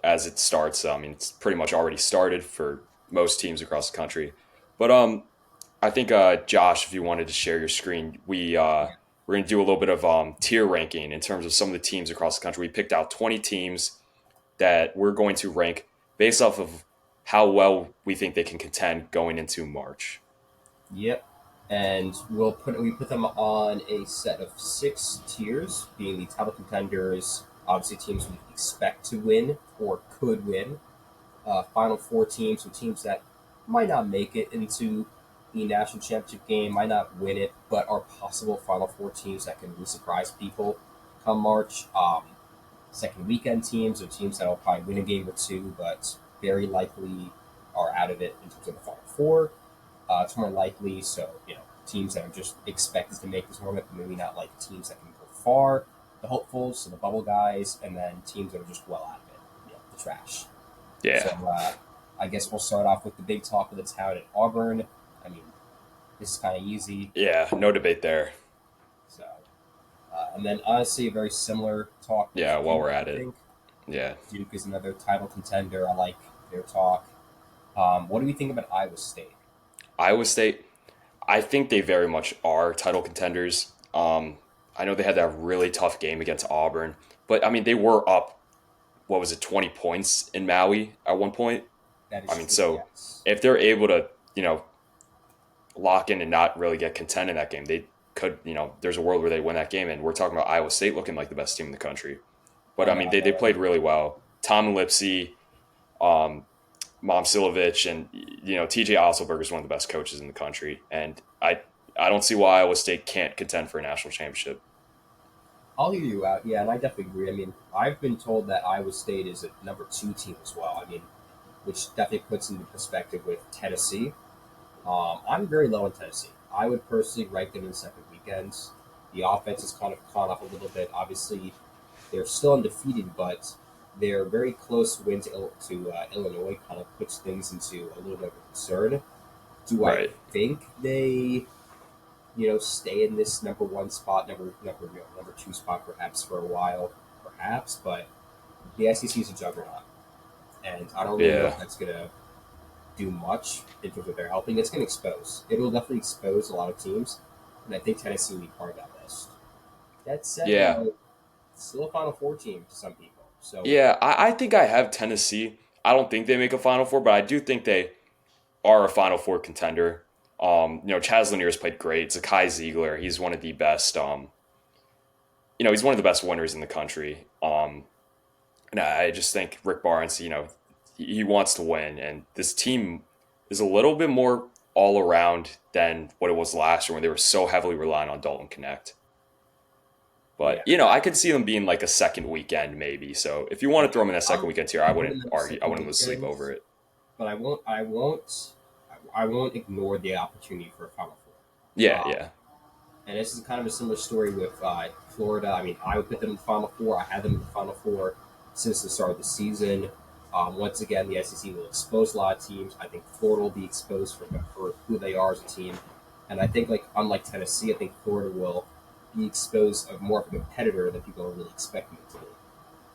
as it starts. I mean, it's pretty much already started for most teams across the country. But I think Josh, if you wanted to share your screen, we're going to do a little bit of tier ranking in terms of some of the teams across the country. We picked out 20 teams that we're going to rank based off of how well we think they can contend going into March. Yep. And we put them on a set of 6 tiers, being the title contenders, obviously teams we expect to win or could win. Final four teams, so teams that might not make it into the national championship game, might not win it, but are possible Final Four teams that can really surprise people come March. Second weekend teams or teams that will probably win a game or two, but very likely are out of it in terms of the Final Four. It's more likely, so teams that are just expected to make this tournament, but maybe not like teams that can go far. The hopefuls, so the bubble guys, and then teams that are just well out of it, the trash. So Yeah, I guess we'll start off with the big talk of the town at Auburn. I mean, this is kind of easy. yeah, no debate there. So, and then honestly, a very similar talk with Yeah, while Duke. we're I at it, think yeah, Duke is another title contender. I like their talk. What do we think about Iowa State? Iowa State. I think they very much are title contenders. I know they had that really tough game against Auburn, but I mean they were up. What was it, 20 points in Maui at one point? That I is mean, true. so Yes. if they're able to, lock in and not really get content in that game, they could, there's a world where they win that game. And we're talking about Iowa State looking like the best team in the country. But I I know. mean, I they know. played really well. Tom Lipsy, um, Mom Silovich, and TJ Osselberg is one of the best coaches in the country. And I don't see why Iowa State can't contend for a national championship. I'll hear you out. Yeah, and I definitely agree. I mean, I've been told that Iowa State is a number 2 team as well. I mean, which definitely puts into perspective with Tennessee. I'm very low in Tennessee. I would personally rank them in second weekends. The offense has kind of caught up a little bit. Obviously, they're still undefeated, but their very close win to Illinois kind of puts things into a little bit of a concern. Do I Right. think they, stay in this number 1 spot, number 2 spot, perhaps for a while, perhaps? But the SEC is a juggernaut, and I don't really know Yeah. if that's gonna do much in terms of their helping. It's going to expose. It will definitely expose a lot of teams, and I think Tennessee will be part of that list. That said, Yeah. though, it's still a Final Four team to some people. So Yeah. I think I have Tennessee. I don't think they make a Final Four, but I do think they are a Final Four contender. Chaz Lanier's played great. Zakai Ziegler, he's one of the best. He's one of the best winners in the country. And I just think Rick Barnes, he wants to win, and this team is a little bit more all around than what it was last year when they were so heavily relying on Dalton Connect. But yeah, I could see them being like a second weekend maybe. So if you want yeah, to throw them in that second I'm weekend tier, I putting wouldn't them argue. I second wouldn't lose sleep weekend, over it. but I won't ignore the opportunity for a Final Four. Yeah, yeah, And this is kind of a similar story with Florida. I mean, I would put them in the Final Four. I had them in the Final Four since the start of the season. Once again, the SEC will expose a lot of teams. I think Florida will be exposed for who they are as a team. And I think, unlike Tennessee, I think Florida will be exposed of more of a competitor than people are really expecting it to be.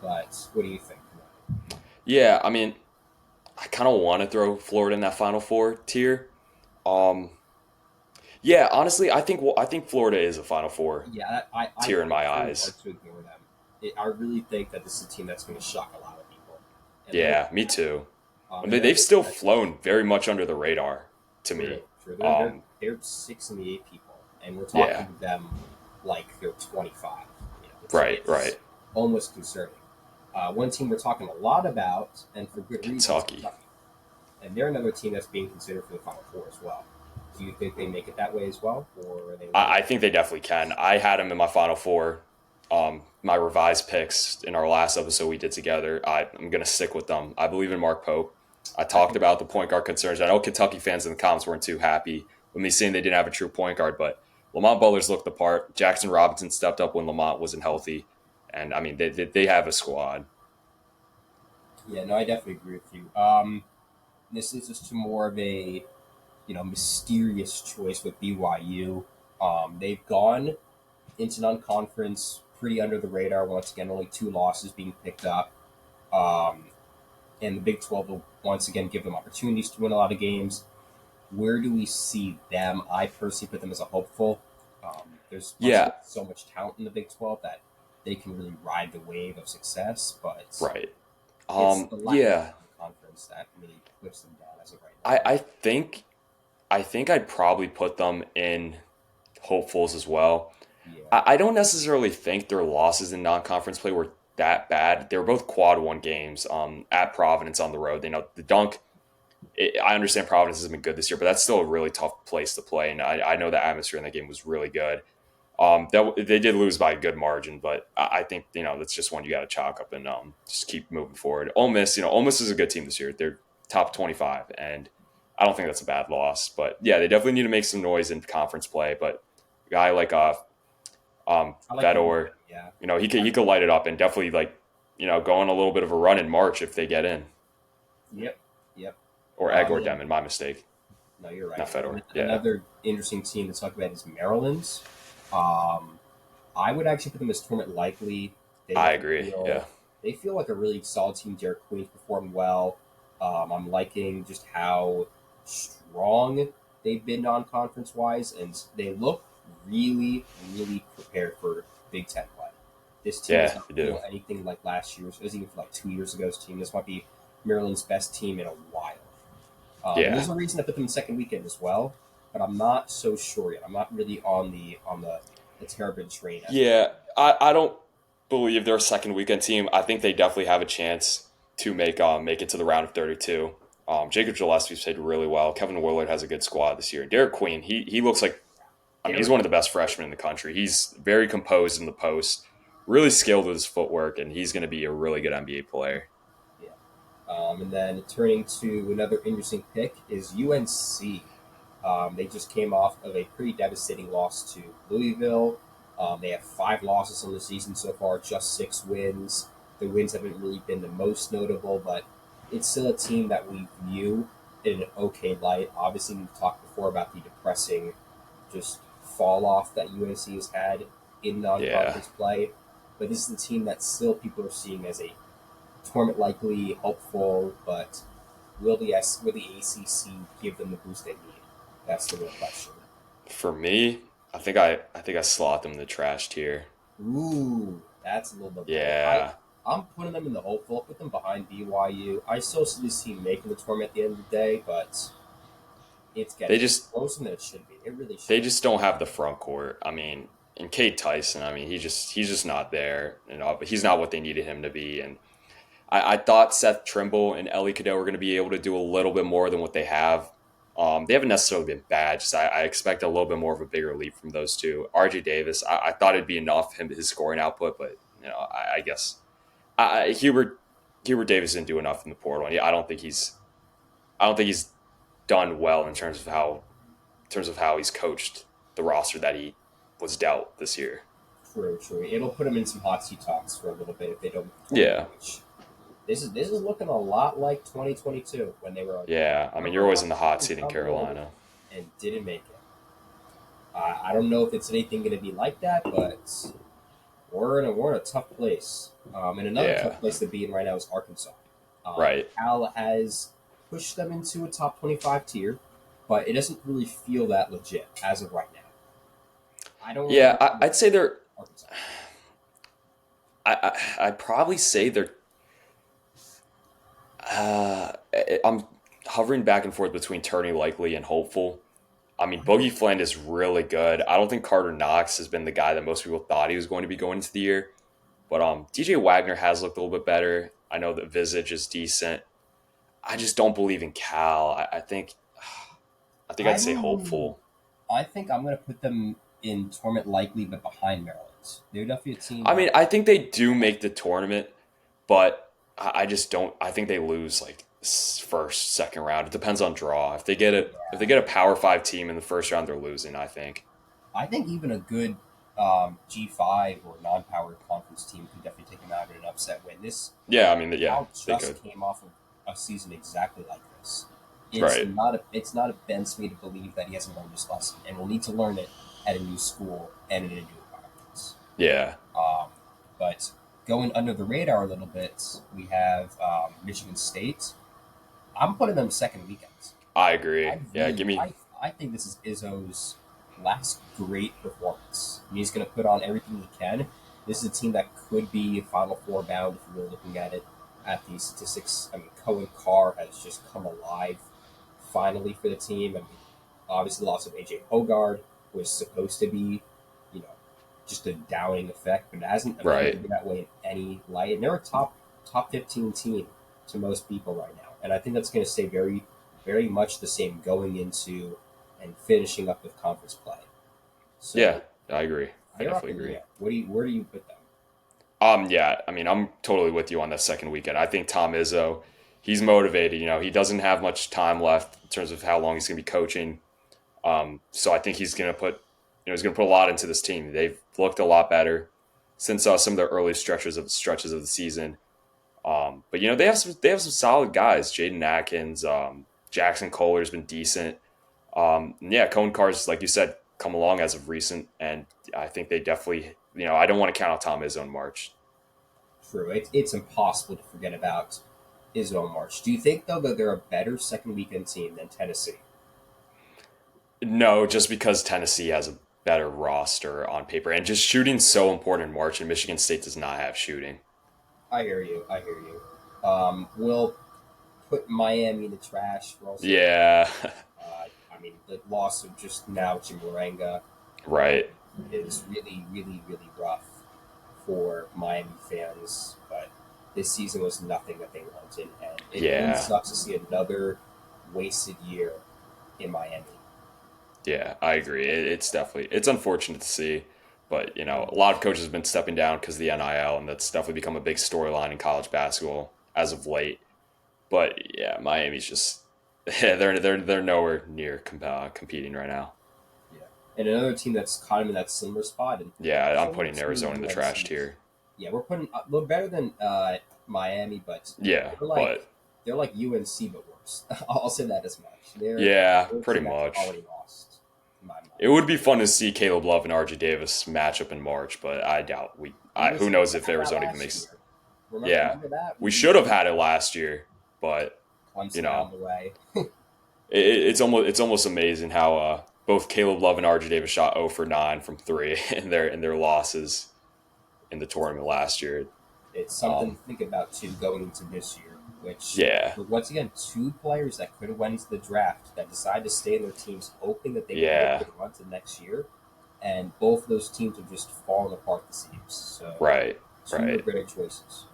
But what do you think? yeah. I mean, I kind of want to throw Florida in that Final Four tier. Um, yeah, honestly, I think Florida is a Final Four Yeah, I tier in think my it's really eyes. hard to ignore them. I really think that this is a team that's going to shock a lot of people. And they're Yeah, me too. and they're They've still competitive. flown very much under the radar to True, me. true. Um, They're 6 and 8 people, and we're talking yeah, to them like they're 25. So right, it's right. almost concerning. One team we're talking a lot about, and for good reason, is Kentucky. Kentucky. and they're another team that's being considered for the Final Four as well. Do you think they make it that way as well, or are they? I think they definitely can. I had them in my Final Four. My revised picks in our last episode we did together. I'm going to stick with them. I believe in Mark Pope. I I talked think about the point guard concerns. I know Kentucky fans in the comments weren't too happy with me saying they didn't have a true point guard, but Lamont Butler's looked the part. Jackson Robinson stepped up when Lamont wasn't healthy. And I mean, they have a squad. yeah, no, I definitely agree with you. This is just more of a mysterious choice with BYU. They've gone into non-conference pretty under the radar. Once again, only 2 losses being picked up. Um, and the Big 12 will once again give them opportunities to win a lot of games. Where do we see them? I personally put them as a hopeful. There's once Yeah, again so much talent in the Big 12 that they can really ride the wave of success, but right. it's the lack of Yeah, conference that really puts them down as of right I, now. I think I think I'd probably put them in hopefuls as well. Yeah, I don't necessarily think their losses in non-conference play were that bad. They were both quad one games at Providence on the road. The Dunk. I understand Providence hasn't been good this year, but that's still a really tough place to play. And I know the atmosphere in that game was really good. That they did lose by a good margin, but I think that's just one you got to chalk up and just keep moving forward. Ole Miss, Ole Miss is a good team this year. They're top 25, and I don't think that's a bad loss. But yeah, they definitely need to make some noise in conference play. But a guy like I like the Fedor, yeah. he could light it up and definitely go on a little bit of a run in March if they get in, Yep, yep. or Egg or And Demon. My mistake, no, you're right. not Fedor. And Yeah, another interesting team to talk about is Maryland's. Um, I would actually put them as tournament likely. They I agree. feel Yeah, they feel like a really solid team. Derek Queen's performed well. I'm liking just how strong they've been non-conference wise, and they look really, really prepared for Big Ten play. This team does yeah, not they do. feel anything like last year's. It was even for like 2 years ago's team. This might be Maryland's best team in a while. And Yeah, there's a reason I put them in second weekend as well, but I'm not so sure yet. I'm not really on the Terrapin train as of right yeah. I don't believe they're a second weekend team. I think they definitely have a chance to make it to the round of 32. Jacob Gillespie's played really well. Kevin Willard has a good squad this year. Derek Queen, he looks like now. he's Derek, one of the best freshmen in the country. He's very composed in the post, really skilled with his footwork, and he's going to be a really good NBA player. yeah. And then turning to another interesting pick is UNC. They just came off of a pretty devastating loss to Louisville. They have 5 losses on the season so far, just 6 wins. The wins haven't really been the most notable, but it's still a team that we view in an okay light. Obviously, we've talked before about the depressing just fall off that UNC has had in Yeah, non-conference play, but this is the team that still people are seeing as a tournament likely, hopeful, but will the ACC give them the boost they need? That's the real question. for me, I think I slot them in the trash tier. Ooh, that's a little bit bold. Yeah, I'm putting them in the hopeful. Put them behind BYU. I still see this team making the tournament at the end of the day, but it's they getting just closer than it should be. It really they should. just don't have the front court. I mean, and Cade Tyson, I mean, he's just not there. But he's not what they needed him to be. And I thought Seth Trimble and Ellie Cadeau were going to be able to do a little bit more than what they have. They haven't necessarily been bad. Just I expect a little bit more of a bigger leap from those two. RJ Davis, I thought it'd be enough his scoring output, but I guess Hubert Davis didn't do enough in the portal. I don't think he's done well in terms of how he's coached the roster that he was dealt this year. True, true. It'll put them in some hot seat talks for a little bit if they don't make the Yeah, tournament. Which this is looking a lot like 2022 when they were yeah. I mean, you're always in the runner-up hot in seat in Cumberland Carolina. and didn't make it. I don't know if it's anything going to be like that, but we're in a tough place. And another Yeah, tough place to be in right now is Arkansas. right. Cal has pushed them into a top 25 tier, but it doesn't really feel that legit as of right now. I don't really Yeah, know I'd say they're. Arkansas. I'd probably say they're. Uh, I'm hovering back and forth between turning likely and hopeful. I mean, Boogie Flynn is really good. I don't think Carter Knox has been the guy that most people thought he was going to be going into the year, but DJ Wagner has looked a little bit better. I know that Visage is decent. I just don't believe in Cal. I think I'd say I'm hopeful. I think I'm going to put them in tournament likely, but behind Maryland. They're definitely a team I mean, that I think they do make the tournament, but I just don't. I think they lose like first, second round. It depends on draw. If they get a Power Five team in the first round, they're losing. I think. I think even a good G5 or non-powered conference team could definitely take them out in an upset win. Yeah, I mean, yeah, Cal they could. just came off of a season exactly like this. Right. It's not a Ben Smith to believe that he hasn't learned this lesson, and will need to learn it at a new school and in a new environment. Yeah, Um, but going under the radar a little bit, we have Michigan State. I'm putting them second weekend. I agree. I Yeah, really, give me. I think this is Izzo's last great performance. I mean, he's going to put on everything he can. This is a team that could be Final Four bound if you're looking at it at the statistics. I mean, Cohen Carr has just come alive finally for the team. I mean, obviously, the loss of AJ Hogard was supposed to be, you know, just a downing effect, but it hasn't appeared to Right. be that way in any light. And they're a top 15 team to most people right now, and I think that's going to stay very much the same going into and finishing up with conference play. Yeah, So I agree. I they're up definitely in the agree. air. Where do you put them? Yeah, I mean, I'm totally with you on the second weekend. I think Tom Izzo, he's motivated. He doesn't have much time left in terms of how long he's going to be coaching. So I think he's going to put a lot into this team. They've looked a lot better since some of the early stretches of the season. But they have some solid guys. Jaden Atkins, Jackson Kohler's been decent. And yeah, Cone Cars, like you said, come along as of recent, and I think they definitely. I don't want to count out Tom Izzo in March. True. It's impossible to forget about Izzo and March. Do you think though that they're a better second weekend team than Tennessee? No, just because Tennessee has a better roster on paper, and just shooting's so important in March, and Michigan State does not have shooting. I hear you. I hear you. We'll put Miami in the trash. We'll also Yeah, I mean, the loss of just now Jim Morenga right. is really rough for Miami fans. But this season was nothing that they wanted, and it really Yeah, sucks to see another wasted year in Miami. yeah, I agree. It's unfortunate to see, but a lot of coaches have been stepping down because of the NIL, and that's definitely become a big storyline in college basketball as of late. But yeah, Miami's just yeah, they're nowhere near competing right now. Yeah, and another team that's caught him in that similar spot, and Yeah, I'm similar putting to Arizona in the trash UNC. tier. Yeah, we're putting a little better than Miami, but Yeah, they're like but they're like UNC but worse. I'll say that as much. yeah, They're a pretty team that's much. already lost in my mind. It would be fun to see Caleb Love and RJ Davis match up in March, but I doubt who knows if Had that Arizona even last makes. year. Yeah, Remember that we should have had it last year, but you Clemson out know, of the way. it's almost amazing how both Caleb Love and RJ Davis shot 0 for 9 from three in their losses in the tournament last year. It's something Um, to think about too going into this year. Which, yeah, but once again, two players that could have went into the draft that decided to stay in their teams, hoping that they could make yeah, it run to next year, and both of those teams have just fallen apart the seams. So, right, two right. regretted choices.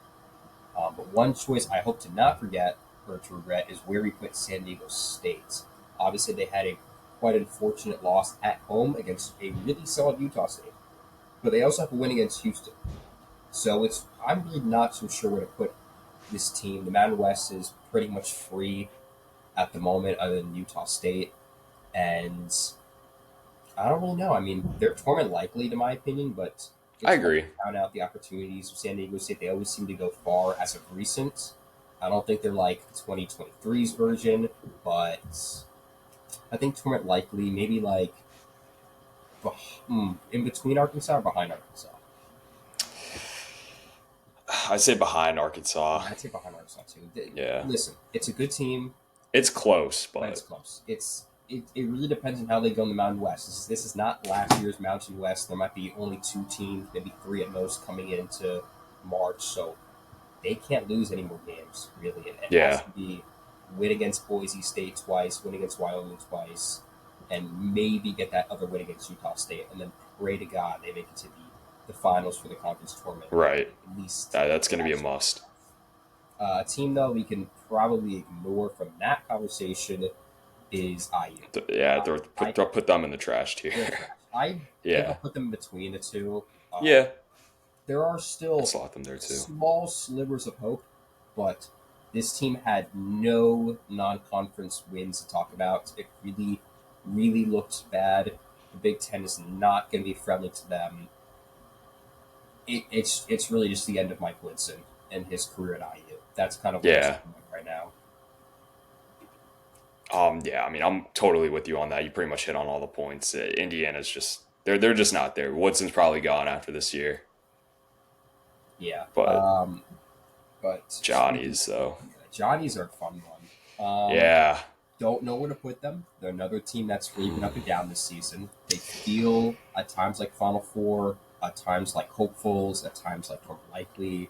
But one choice I hope to not forget or to regret is where we put San Diego State. Obviously, they had a quite unfortunate loss at home against a really solid Utah State, but they also have a win against Houston. So I'm really not so sure where to put this team. The Mountain West is pretty much free at the moment, other than Utah State, and I don't really know. I mean, they're tournament likely, to my opinion, but I it's hard to agree. count out the opportunities of San Diego State. They always seem to go far as of recent. I don't think they're like 2023's version, but I think tournament likely, maybe like in between Arkansas or behind Arkansas. I'd say behind Arkansas. Yeah, I'd say behind Arkansas too. Yeah, Listen, it's a good team, it's close, but it's but close. It really depends on how they go in the Mountain West. This is not last year's Mountain West. There might be only two teams, maybe three at most, coming into March. So they can't lose any more games, really. It has yeah, to be win against Boise State twice, win against Wyoming twice, and maybe get that other win against Utah State, and then pray to God they make it to the finals for the conference tournament. right. At least That's going to be a that's must. A team though we can probably ignore from that conversation is IU. Yeah, I put them in the trash tier. They're trash. I think I'll Yeah, put them between the two. yeah, There are I'd still slot them there too. small slivers of hope, but this team had no non-conference wins to talk about. It really, really looked bad. The Big Ten is not going to be friendly to them. It's really just the end of Mike Woodson and his career at IU. That's kind of what it's Yeah. looking like right now. Yeah, I mean, I'm totally with you on that. You pretty much hit on all the points. Indiana's just they're just not there. Woodson's probably gone after this year, Yeah. but But speaking, Johnny's though. Johnny's are a fun one. Yeah, Don't know where to put them. They're another team that's really been up and down this season. They feel at times like Final Four, at times like hopefuls, at times like more likely.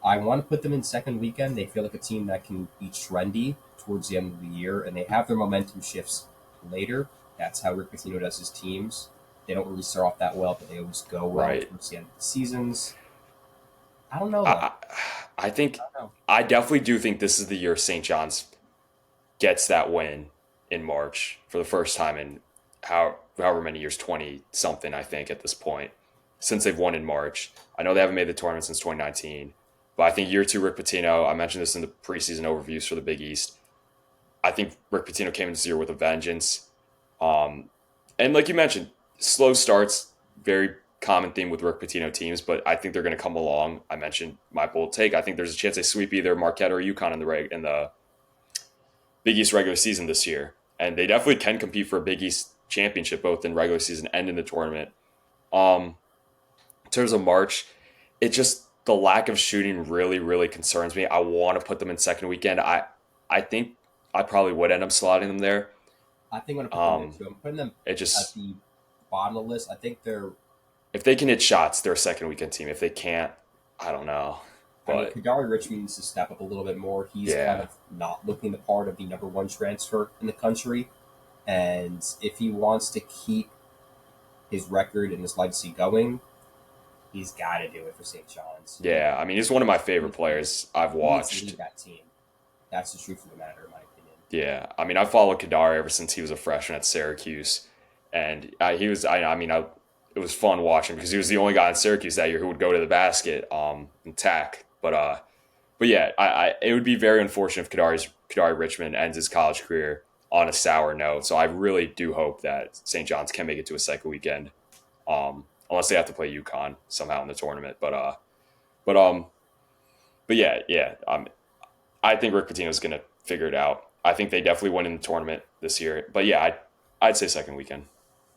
I want to put them in second weekend. They feel like a team that can be trendy towards the end of the year, and they have their momentum shifts later. That's how Rick Pitino does his teams. They don't really start off that well, but they always go well right. towards the end of the seasons. I don't know though. I I think I don't know. I definitely do think this is the year St. John's gets that win in March for the first time in however many years, 20 something, I think, at this point, since they've won in March. I know they haven't made the tournament since 2019, but I think year two, Rick Pitino, I mentioned this in the preseason overviews for the Big East. I think Rick Pitino came into this year with a vengeance. Um, and like you mentioned, slow starts, very common theme with Rick Pitino teams, but I think they're going to come along. I mentioned my bold take. I think there's a chance they sweep either Marquette or UConn in the Big East regular season this year, and they definitely can compete for a Big East championship both in regular season and in the tournament. Um, in terms of March, it just the lack of shooting really concerns me. I want to put them in second weekend. I think I probably would end up slotting them there. I think I'm gonna put them there Um, too. I'm putting them it at just the bottom of the list. I think they're. if they can hit shots, they're a second weekend team. If they can't, I don't know. I mean, But Kagari Richmond needs to step up a little bit more. He's kind yeah, of not looking the part of the number one transfer in the country, and if he wants to keep his record and his legacy going, he's got to do it for St. John's. yeah. I mean, he's one of my favorite He, players I've he needs to watched. lead that team. That's the truth of the matter, in my opinion. Yeah, I mean, I followed Kadar ever since he was a freshman at Syracuse, and he was. I mean, it was fun watching because he was the only guy in Syracuse that year who would go to the basket, and tack. But yeah, it would be very unfortunate if Kadari Richmond ends his college career on a sour note. So I really do hope that St. John's can make it to a second weekend, unless they have to play UConn somehow in the tournament. But but yeah. I think Rick Pitino's going to figure it out. I think they definitely win in the tournament this year. But yeah, I'd say second weekend.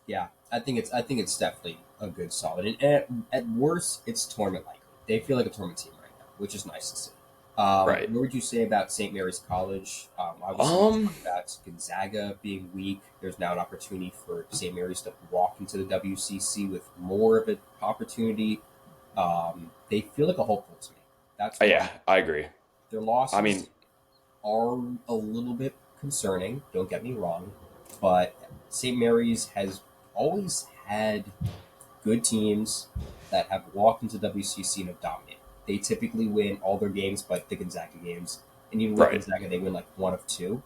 Yeah, I think it's definitely a good solid. And at worst, it's tournament likely. They feel like a tournament team right now, which is nice to see. Right. What would you say about St. Mary's College? Obviously, we Um. talked about Gonzaga being weak. There's now an opportunity for St. Mary's to walk into the WCC with more of an opportunity. They feel like a hopeful to me. That's where I'm Yeah, at. I agree. Their I mean, losses are a little bit concerning. Don't get me wrong, but St. Mary's has always had good teams that have walked into WCC and have dominated. They typically win all their games, but the Gonzaga games, and even with right. Gonzaga, they win like one of two.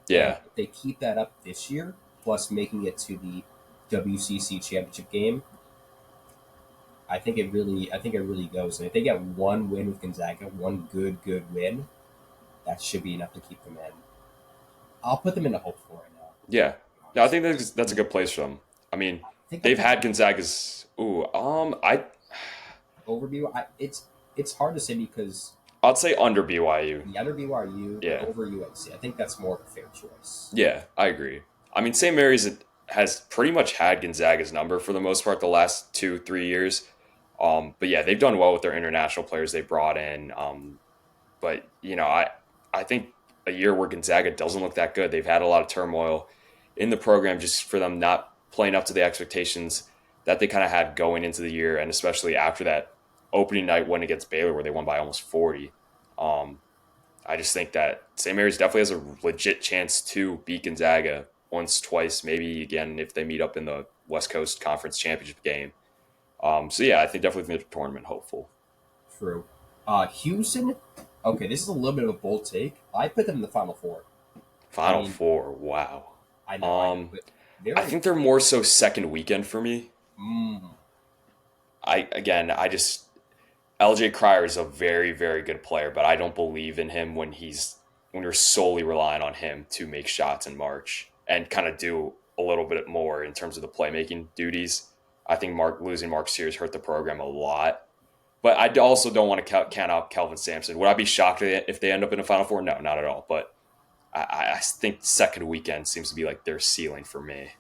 And Yeah. if they keep that up this year, plus making it to the WCC championship game, I think it really goes. And if they get one win with Gonzaga, one good win, that should be enough to keep them in. I'll put them in a hope for right now. Yeah. No, I Honestly, think that's a good place for them. I mean, I think I'll they've put had them Gonzaga's. Ooh. I overview. It's hard to say because I'd say under BYU. the other BYU and Yeah. over UNC. I think that's more of a fair choice. Yeah, I agree. I mean, St. Mary's has pretty much had Gonzaga's number for the most part the last 2 3 years. But yeah, they've done well with their international players they brought in. But I think a year where Gonzaga doesn't look that good. They've had a lot of turmoil in the program just for them not playing up to the expectations that they kind of had going into the year, and especially after that opening night win against Baylor where they won by almost 40. Um, I just think that St. Mary's definitely has a legit chance to beat Gonzaga once, twice, maybe again if they meet up in the West Coast Conference Championship game. So yeah, I think definitely think the tournament hopeful. True. Houston. Okay, this is a little bit of a bold take. I put them in the Final Four. I Final mean, four. Wow. I know, Um, but they're I a think they're more so second weekend for me. mm, I just LJ Cryer is a very, very good player, but I don't believe in him when you're solely relying on him to make shots in March and kind of do a little bit more in terms of the playmaking duties. I think losing Mark Sears hurt the program a lot. But I also don't want to count out Kelvin Sampson. Would I be shocked if they end up in a Final Four? No, not at all. But I think second weekend seems to be like their ceiling for me.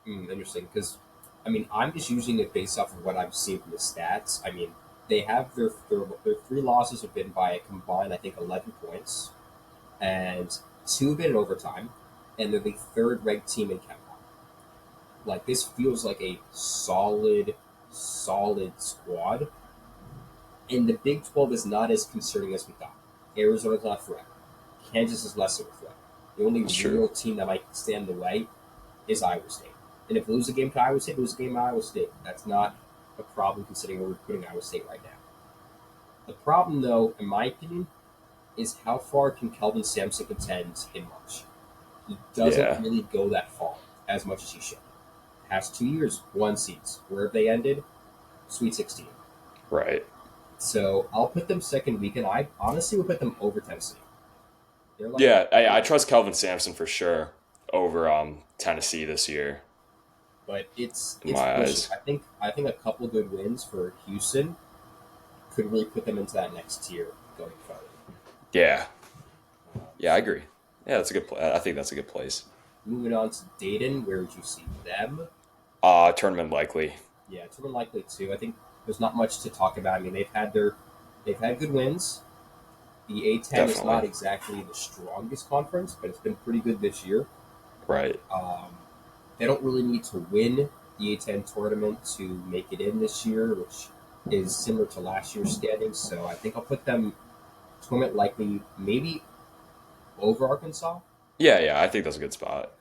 interesting because, I mean, I'm just using it based off of what I've seen from the stats. I mean, they have their three losses have been by a combined, I think, 11 points, and two have been in overtime, and they're the third ranked team in Cal. Like this feels like a solid squad. And the Big 12 is not as concerning as we thought. Arizona's not a threat. Kansas is less of a threat. The only That's true. real team that might stand in the way is Iowa State. And if we lose a game to Iowa State, lose a game to Iowa State. That's not a problem considering where we're putting Iowa State right now. The problem, though, in my opinion, is how far can Kelvin Sampson contend in March? He doesn't Yeah. really go that far as much as he should. Past 2 years, one seeds. Where have they ended? Sweet 16. Right. So I'll put them second weekend. I honestly would put them over Tennessee. They're like a Yeah, I trust Kelvin Sampson for sure over Tennessee this year but in it's my pushing. eyes. I think a couple good wins for Houston could really put them into that next tier going forward. Yeah. Yeah, I So agree. Yeah, that's a good. I think that's a good place. moving on to Dayton, where would you see them? Tournament likely. Yeah, it's more likely too. I think there's not much to talk about. I mean, they've had good wins. The A10 is Definitely. not exactly the strongest conference, but it's been pretty good this year. Right. Um, they don't really need to win the A10 tournament to make it in this year, which is similar to last year's standings. So I think I'll put them tournament likely, maybe over Arkansas. Yeah, yeah. I think that's a good spot.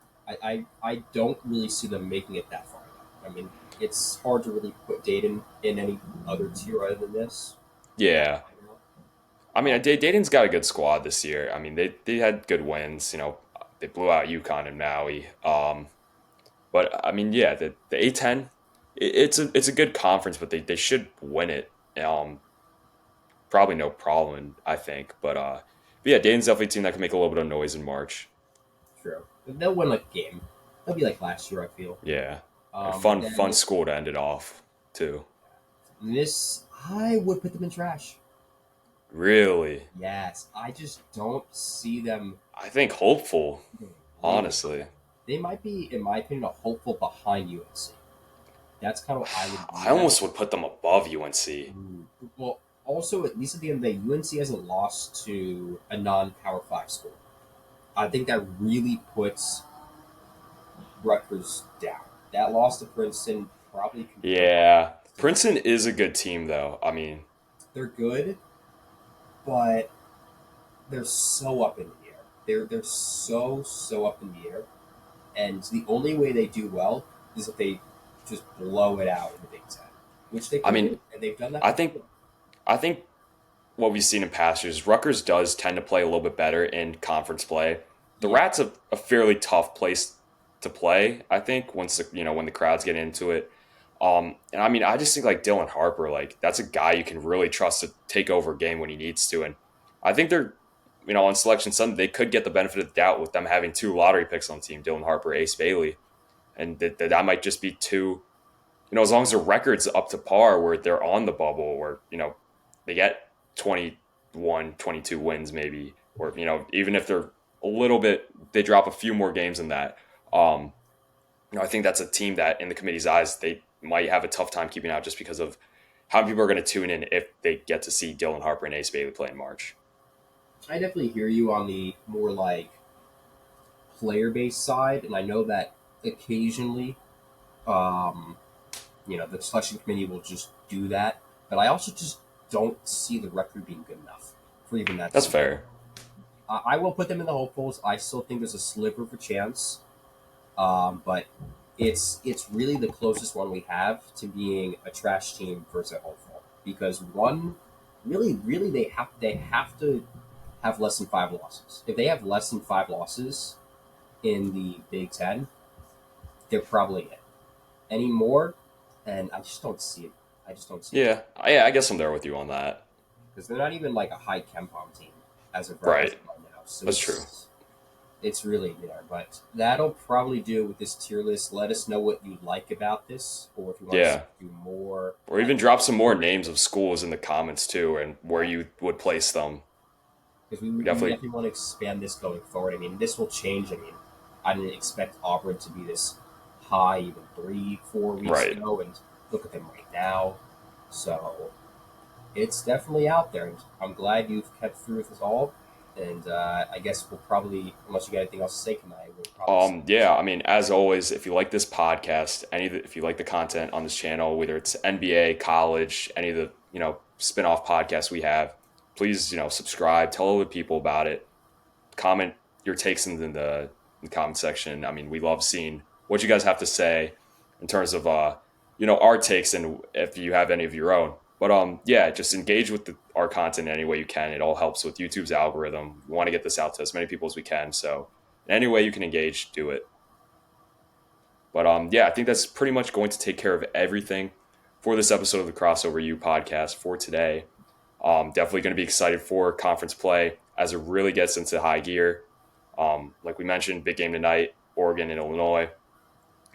I don't really see them making it that far. Though. I mean, it's hard to really put Dayton in any other tier other than this. Yeah. I Uh, mean, Dayton's got a good squad this year. I mean, they had good wins. They blew out UConn and Maui. But I mean, yeah, the A10, it's a good conference, but they should win it. Probably no problem, I think. But yeah, Dayton's definitely a team that can make a little bit of noise in March. true. They'll win like a game. They'll be like last year, I feel. Yeah, and But fun then school to end it off too. this, I would put them in trash. Really, Yes, I just don't see them I think hopeful. really. Honestly, They might be, in my opinion, a hopeful behind UNC. That's kind of what I would I view them. almost would put them above UNC. Well, also, at least at the end of the day, UNC hasn't lost to a non-Power 5 school. I think that really puts Rutgers down. That loss to Princeton probably confirmed Yeah, to them. Princeton is a good team though. I mean, They're good, but they're so up in the air. They're so up in the air, and the only way they do well is if they just blow it out in the Big Ten, which they I could mean, do, and they've done that I think before. I think what we've seen in past years, Rutgers does tend to play a little bit better in conference play. The Yeah, Rats a fairly tough place to play. I think once when the crowds get into it. And I mean, I just think like Dylan Harper, like that's a guy you can really trust to take over a game when he needs to. And I think they're, on selection Sunday, they could get the benefit of the doubt with them having two lottery picks on the team, Dylan Harper, Ace Bailey, and that might just be two. As long as their record's up to par, where they're on the bubble, or they get 21, 22 wins maybe, or even if they're a little bit, they drop a few more games than that. Um, I think that's a team that, in the committee's eyes, they might have a tough time keeping out just because of how many people are going to tune in if they get to see Dylan Harper and Ace Bailey play in March. I definitely hear you on the more like player-based side, and I know that occasionally, um, the selection committee will just do that, but I also just don't see the record being good enough for even that That's to. fair. I will put them in the hopefuls. I still think there's a sliver of a chance, but it's really the closest one we have to being a trash team versus a hopeful because one really, they have to have less than 5 losses. If they have less than 5 losses in the Big Ten, they're probably it. Any more, and I just don't see it. I just don't see it Yeah, I guess I'm there with you on that. because they're not even like a high Kempom team as Right. of right now. So That's true. it's really there. But that'll probably do it with this tier list. Let us know what you like about this, or if you want us to Yeah. do more. Or even drop some more names of schools in the comments too, and where you would place them. Because we Definitely. definitely want to expand this going forward. I mean, this will change. I mean, I didn't expect Auburn to be this high even 3, 4 weeks Right. ago, and look at them right now. So it's definitely out there, and I'm glad you've kept through with us all. And I guess we'll probably, unless you got anything else to say, Kanaye, we'll probably see you next Yeah, I week. mean, as always, if you like this podcast, if you like the content on this channel, whether it's NBA, college, any of the, spin-off podcasts we have, please, subscribe, tell other people about it, comment your takes in the comment section. I mean, we love seeing what you guys have to say in terms of, our takes and if you have any of your own. But yeah, just engage with our content any way you can. It all helps with YouTube's algorithm. We want to get this out to as many people as we can. So in any way you can engage, do it. But yeah, I think that's pretty much going to take care of everything for this episode of the Crossover U podcast for today. Definitely going to be excited for conference play as it really gets into high gear. Like we mentioned, big game tonight, Oregon and Illinois.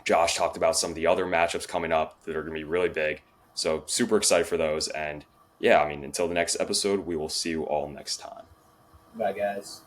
Josh talked about some of the other matchups coming up that are going to be really big. So super excited for those. And yeah, I mean, until the next episode, we will see you all next time. Bye, guys.